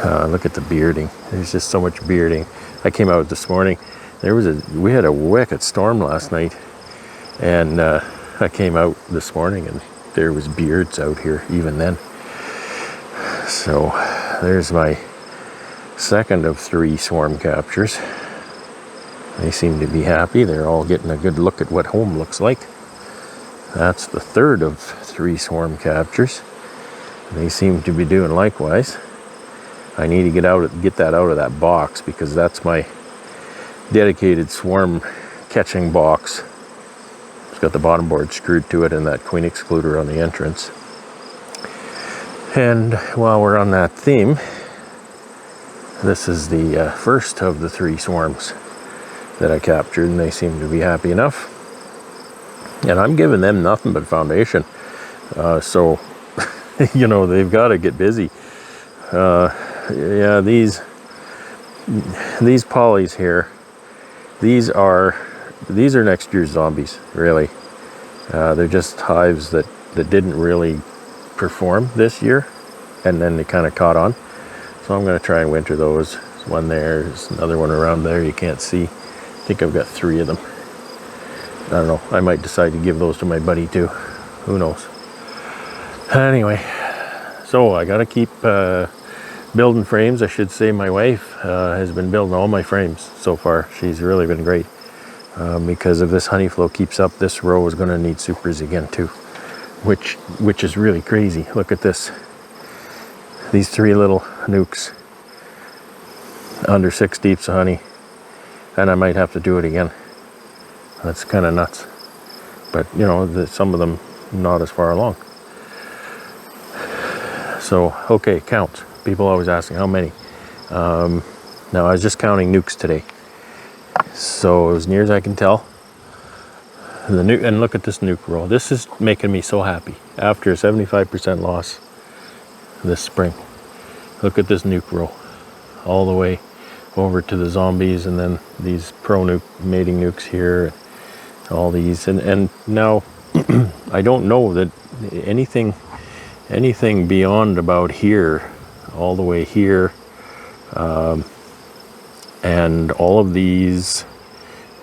Look at the bearding. There's just so much bearding. I came out this morning. We had a wicked storm last night, and I came out this morning and there was beards out here even then. So there's my second of 3 swarm captures. They seem to be happy. They're all getting a good look at what home looks like. That's the third of 3 swarm captures. They seem to be doing likewise. I need to get that out of that box, because that's my dedicated swarm catching box. It's got the bottom board screwed to it and that queen excluder on the entrance. And while we're on that theme, this is the first of the 3 swarms that I captured, and they seem to be happy enough. And I'm giving them nothing but foundation. So, you know, they've got to get busy. Yeah, these polys here, these are next year's zombies, really. They're just hives that didn't really perform this year, and then they kind of caught on. So I'm going to try and winter those. There's one there, there's another one around there you can't see. I think I've got 3 of them. I don't know, I might decide to give those to my buddy too. Who knows? Anyway, so I got to keep building frames. I should say my wife has been building all my frames so far. She's really been great. Because if this honey flow keeps up, this row is going to need supers again too, which is really crazy. Look at this. These 3 little nucs, under 6 deeps of honey, and I might have to do it again. That's kind of nuts. But you know, some of them not as far along. So okay, counts. People always asking how many. Now I was just counting nucs today, so as near as I can tell, and look at this nuc roll. This is making me so happy after a 75% loss this spring. Look at this nuc row all the way over to the zombies, and then these pro nuc mating nucs here, all these, and now I don't know that anything beyond about here, all the way here, and all of these,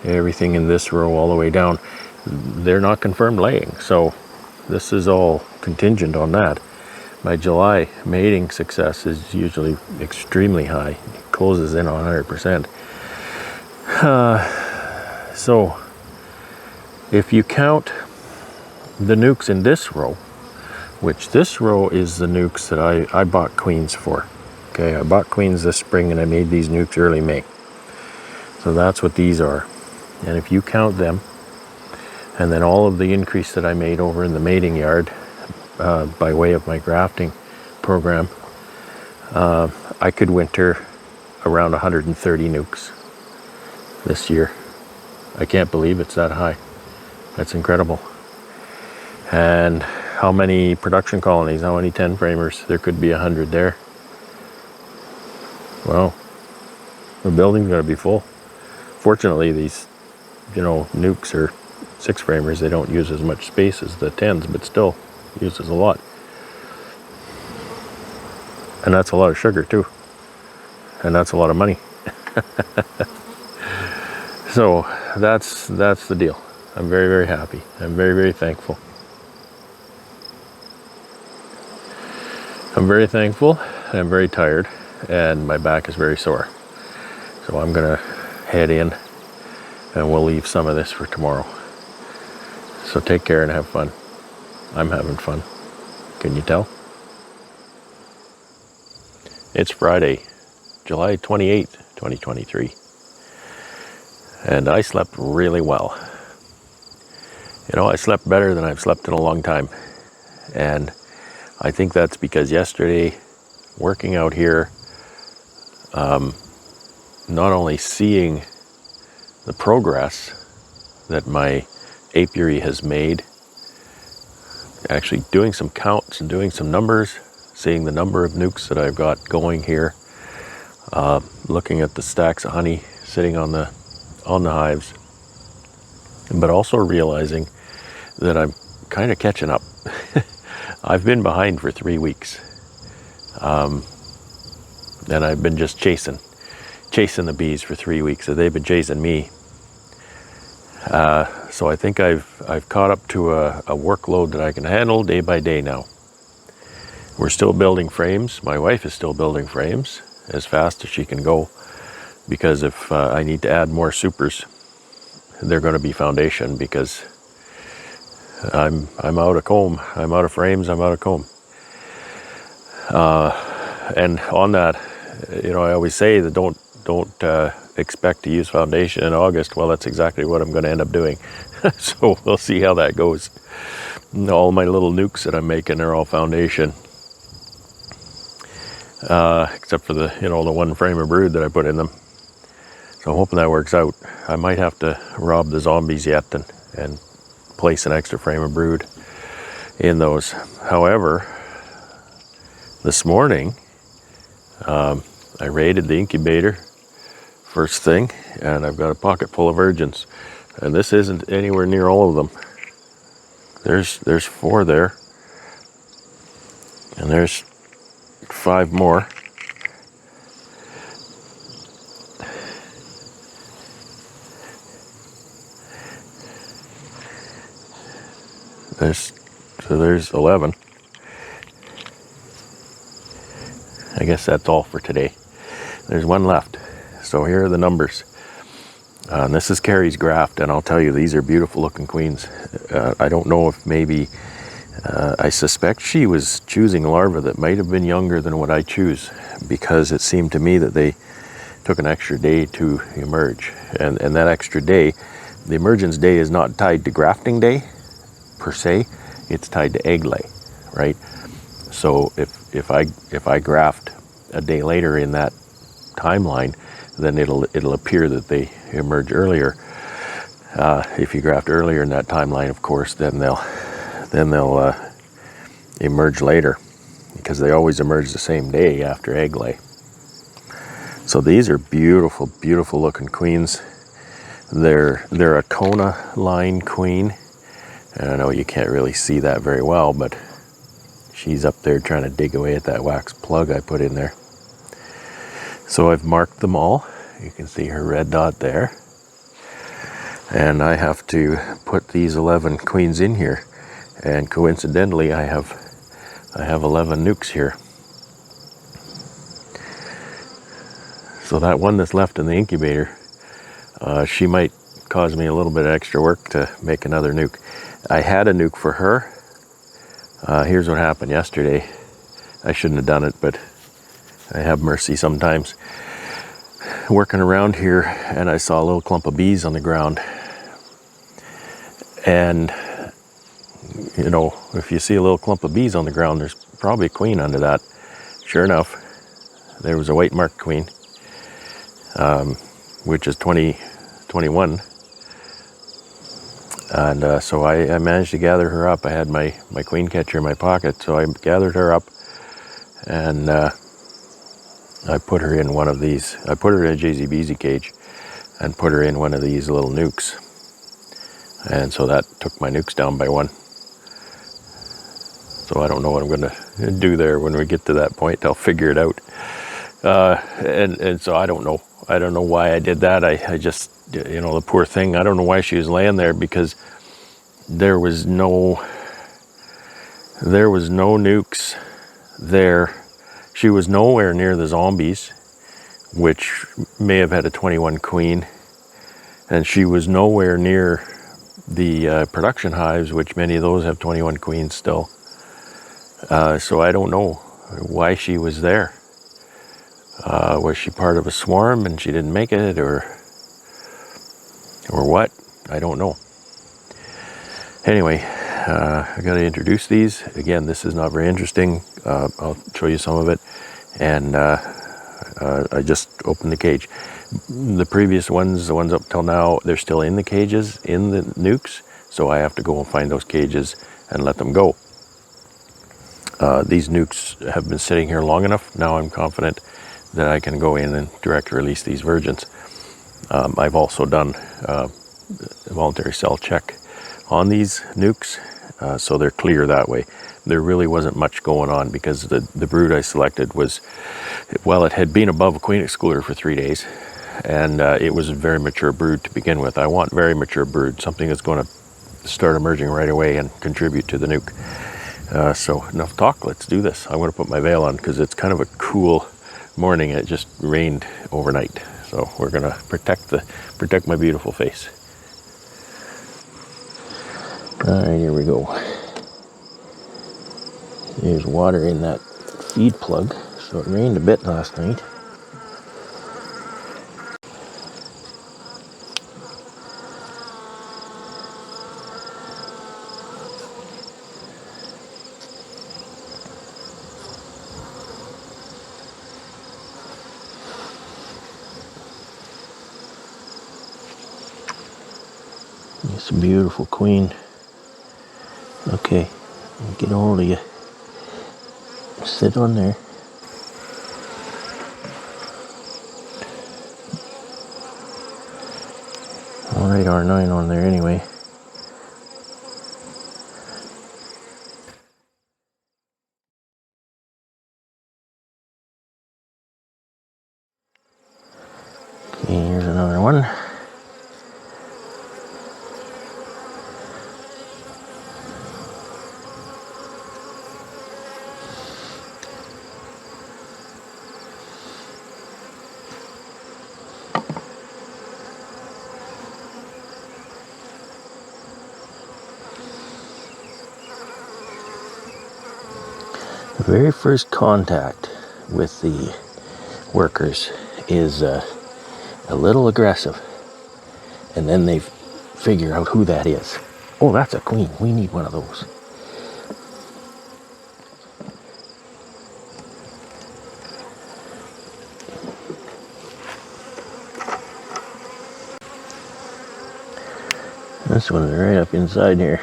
everything in this row all the way down, they're not confirmed laying. So this is all contingent on that. My July mating success is usually extremely high. It closes in on 100%. So if you count the nucs in this row, which this row is the nucs that I bought queens for. Okay, I bought queens this spring and I made these nucs early May. So that's what these are. And if you count them, and then all of the increase that I made over in the mating yard, by way of my grafting program, I could winter around 130 nucs this year. I can't believe it's that high. That's incredible. And how many production colonies, how many 10 framers? There could be 100 there. Wow, the building's gonna be full. Fortunately, these, nucs are 6 framers. They don't use as much space as the 10s, but still uses a lot. And that's a lot of sugar too. And that's a lot of money. So that's the deal. I'm very, very happy. I'm very, very thankful. I'm very thankful. I'm very tired, and my back is very sore. So I'm gonna head in, and we'll leave some of this for tomorrow. So take care and have fun. I'm having fun. Can you tell? It's Friday, July 28th, 2023. and I slept really well. You know, I slept better than I've slept in a long time. And I think that's because yesterday, working out here, not only seeing the progress that my apiary has made, actually doing some counts and doing some numbers, seeing the number of nucs that I've got going here, looking at the stacks of honey sitting on the hives, but also realizing that I'm kind of catching up. I've been behind for 3 weeks, and I've been just chasing the bees for 3 weeks, so they've been chasing me. So I think I've caught up to a workload that I can handle day by day now. We're still building frames. My wife is still building frames as fast as she can go, because if I need to add more supers, they're going to be foundation, because I'm out of comb. I'm out of frames. I'm out of comb. And on that, you know, I always say that don't expect to use foundation in August. Well, that's exactly what I'm going to end up doing. So we'll see how that goes. All my little nucs that I'm making are all foundation, except for the one frame of brood that I put in them. So I'm hoping that works out. I might have to rob the zombies yet and place an extra frame of brood in those. However, this morning I raided the incubator first thing, and I've got a pocket full of virgins, and this isn't anywhere near all of them. There's 4 there, and there's 5 more. There's 11. I guess that's all for today. There's 1 left. So here are the numbers. And this is Carrie's graft, and I'll tell you, these are beautiful looking queens. I don't know if maybe, I suspect she was choosing larvae that might have been younger than what I choose, because it seemed to me that they took an extra day to emerge. And that extra day, the emergence day is not tied to grafting day per se, it's tied to egg lay, right? So if I graft a day later in that timeline, then it'll appear that they emerge earlier. If you graft earlier in that timeline, of course, then they'll emerge later, because they always emerge the same day after egg lay. So these are beautiful, beautiful looking queens. They're a Kona line queen, and I know you can't really see that very well, but she's up there trying to dig away at that wax plug I put in there. So I've marked them all. You can see her red dot there. And I have to put these 11 queens in here. And coincidentally, I have 11 nucs here. So that one that's left in the incubator, she might cause me a little bit of extra work to make another nuc. I had a nuc for her. Here's what happened yesterday. I shouldn't have done it, but I have mercy sometimes. Working around here, and I saw a little clump of bees on the ground. And, you know, if you see a little clump of bees on the ground, there's probably a queen under that. Sure enough, there was a white marked queen, which is 21. And so I managed to gather her up. I had my queen catcher in my pocket, so I gathered her up, and I put her in one of these. I put her in a JZBZ cage and put her in one of these little nucs. And so that took my nucs down by 1. So I don't know what I'm going to do there when we get to that point. I'll figure it out. And so I don't know. I don't know why I did that. I just, you know, the poor thing, I don't know why she was laying there, because there was no nucs there. She was nowhere near the zombies, which may have had a 21 queen, and she was nowhere near the production hives, which many of those have 21 queens still. So I don't know why she was there. Was she part of a swarm and she didn't make it, or or what, I don't know. Anyway, I got to introduce these. Again, this is not very interesting. I'll show you some of it. And I just opened the cage. The previous ones, the ones up till now, they're still in the cages, in the Nucs. So I have to go and find those cages and let them go. These Nucs have been sitting here long enough. Now I'm confident that I can go in and direct release these virgins. I've also done a voluntary cell check on these Nucs, so they're clear that way. There really wasn't much going on because the brood I selected was, well, it had been above a queen excluder for 3 days, and it was a very mature brood to begin with. I want very mature brood, something that's going to start emerging right away and contribute to the nuke. So enough talk, let's do this. I'm going to put my veil on because it's kind of a cool morning. It just rained overnight, so we're going to protect my beautiful face. All right, here we go. There's water in that feed plug, so it rained a bit last night. It's a beautiful queen. Okay, get a hold of you. Sit on there. I'll write R9 on there anyway. Okay, here's another one. The very first contact with the workers is a little aggressive, and then they figure out who that is. Oh, that's a queen. We need one of those. This one's right up inside here.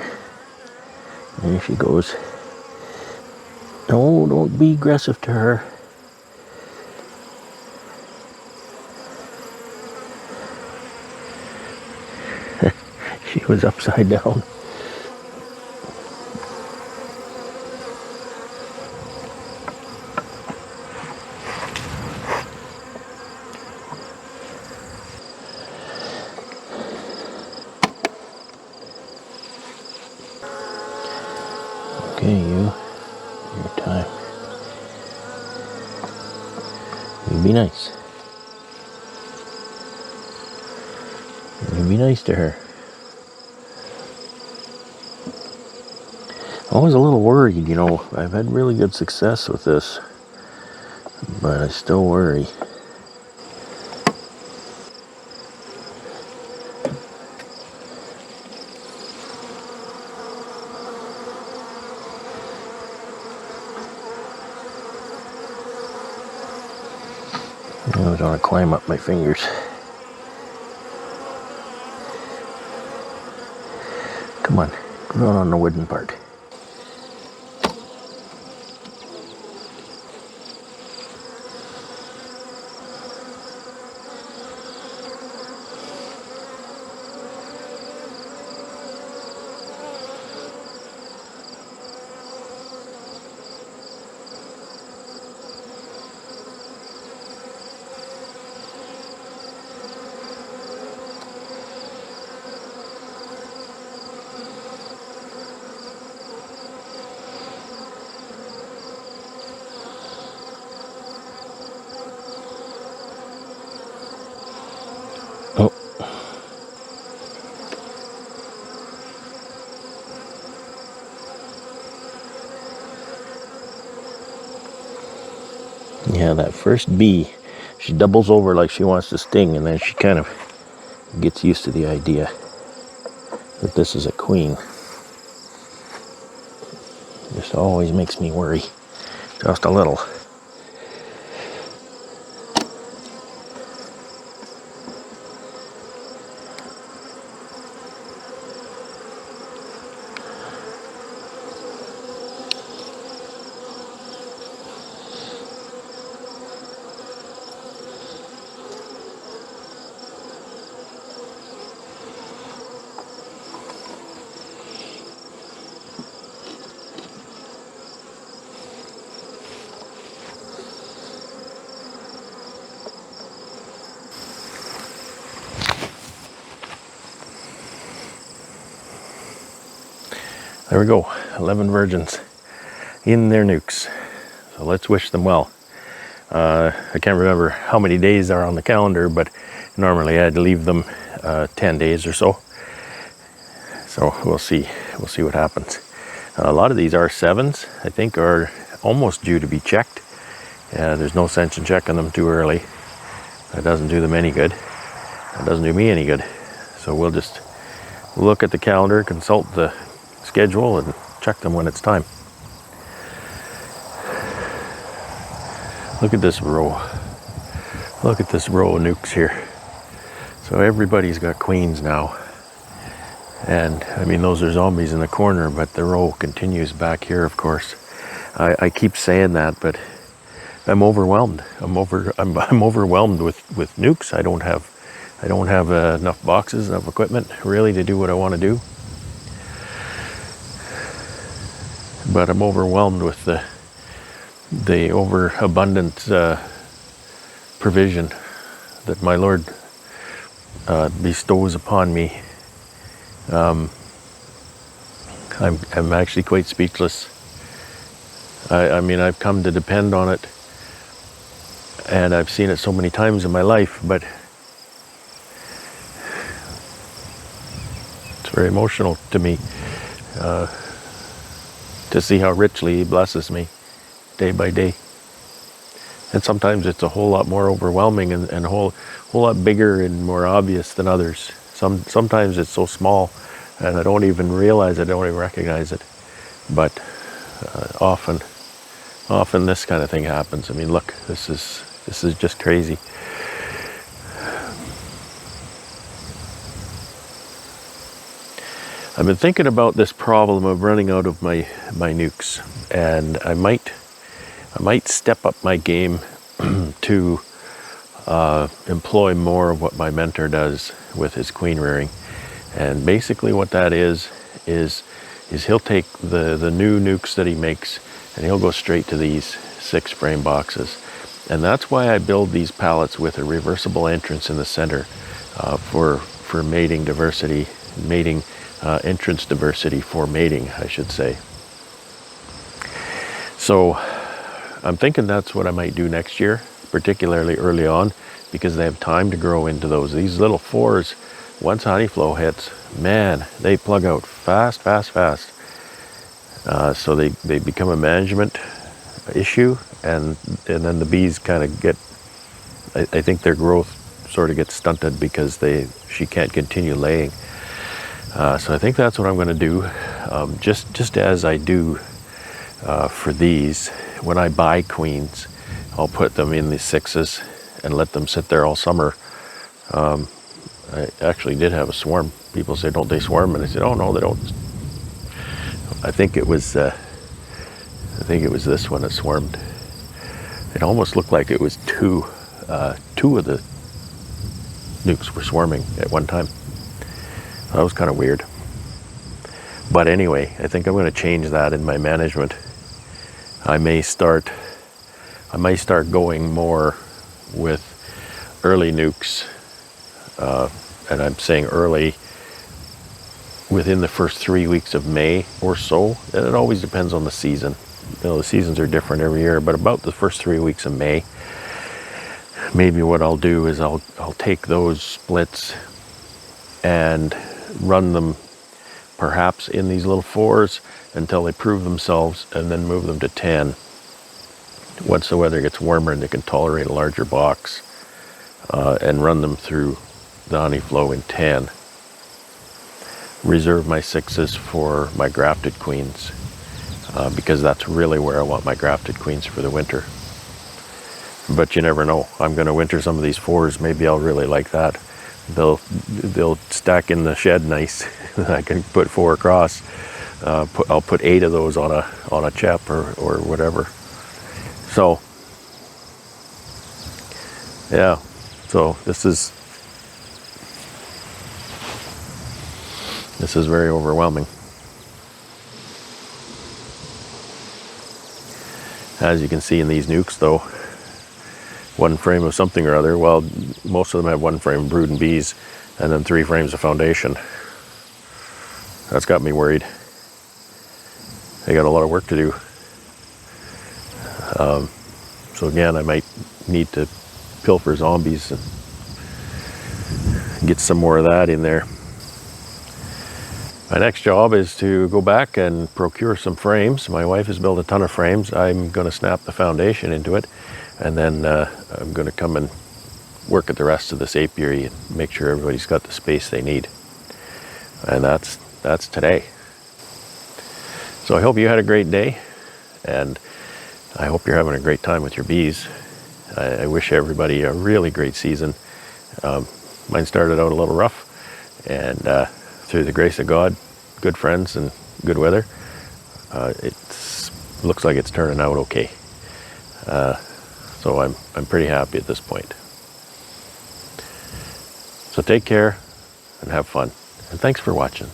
There she goes. No, don't be aggressive to her. She was upside down. Okay, your time. You be nice. You be nice to her. I was a little worried, you know. I've had really good success with this, but I still worry. I was going to climb up my fingers. Come on, go down on the wooden part. Oh. Yeah, that first bee, she doubles over like she wants to sting, and then she kind of gets used to the idea that this is a queen. Just always makes me worry, just a little. There we go, 11 virgins in their nucs. So let's wish them well. I can't remember how many days are on the calendar, but normally I'd leave them 10 days or so. So we'll see what happens. A lot of these R7s, I think, are almost due to be checked. There's no sense in checking them too early. That doesn't do them any good. That doesn't do me any good. So we'll just look at the calendar, consult the schedule, and check them when it's time. Look at this row. Look at this row of nucs here. So everybody's got queens now. And I mean, those are zombies in the corner, but the row continues back here, of course. I keep saying that, but I'm overwhelmed. I'm overwhelmed with nucs. I don't have enough boxes, enough equipment really to do what I want to do. But I'm overwhelmed with the overabundant provision that my Lord bestows upon me. I'm actually quite speechless. I mean, I've come to depend on it, and I've seen it so many times in my life, but it's very emotional to me to see how richly He blesses me day by day. And sometimes it's a whole lot more overwhelming and a whole lot bigger and more obvious than others. Sometimes it's so small and I don't even realize it, I don't even recognize it. But often this kind of thing happens. I mean, look, this is just crazy. I've been thinking about this problem of running out of my nucs, and I might step up my game to employ more of what my mentor does with his queen rearing. And basically what that is he'll take the new nucs that he makes and he'll go straight to these 6 frame boxes. And that's why I build these pallets with a reversible entrance in the center for mating diversity, entrance diversity for mating, I should say. So I'm thinking that's what I might do next year, particularly early on, because they have time to grow into those. These little 4s, once honey flow hits, man, they plug out fast. So they become a management issue, and then the bees kind of get, I think their growth sort of gets stunted because she can't continue laying. So I think that's what I'm going to do, just as I do for these. When I buy queens, I'll put them in the 6s and let them sit there all summer. I actually did have a swarm. People say, don't they swarm? And I said, oh no, they don't. I think it was this one that swarmed. It almost looked like it was two of the nucs were swarming at one time. That was kind of weird. But anyway, I think I'm going to change that in my management. I may start going more with early nucs, and I'm saying early, within the first 3 weeks of May or so. And it always depends on the season. You know, the seasons are different every year, but about the first 3 weeks of May, maybe what I'll do is I'll take those splits and run them perhaps in these little 4s until they prove themselves, and then move them to 10 once the weather gets warmer and they can tolerate a larger box, and run them through the honey flow in 10. Reserve my 6s for my grafted queens, because that's really where I want my grafted queens for the winter. But you never know. I'm going to winter some of these 4s. Maybe I'll really like that. They'll stack in the shed nice. I can put 4 across. I'll put 8 of those on a chep or whatever. So yeah. So this is very overwhelming. As you can see in these Nucs though, one frame of something or other. Well, most of them have one frame brood and bees, and then 3 frames of foundation. That's got me worried. They got a lot of work to do. So again, I might need to pilfer zombies and get some more of that in there. My next job is to go back and procure some frames. My wife has built a ton of frames. I'm going to snap the foundation into it, and then I'm going to come and work at the rest of this apiary and make sure everybody's got the space they need. And that's today. So I hope you had a great day, and I hope you're having a great time with your bees. I wish everybody a really great season. Mine started out a little rough, and through the grace of God, good friends and good weather, it looks like it's turning out okay. So I'm pretty happy at this point. So take care and have fun. And thanks for watching.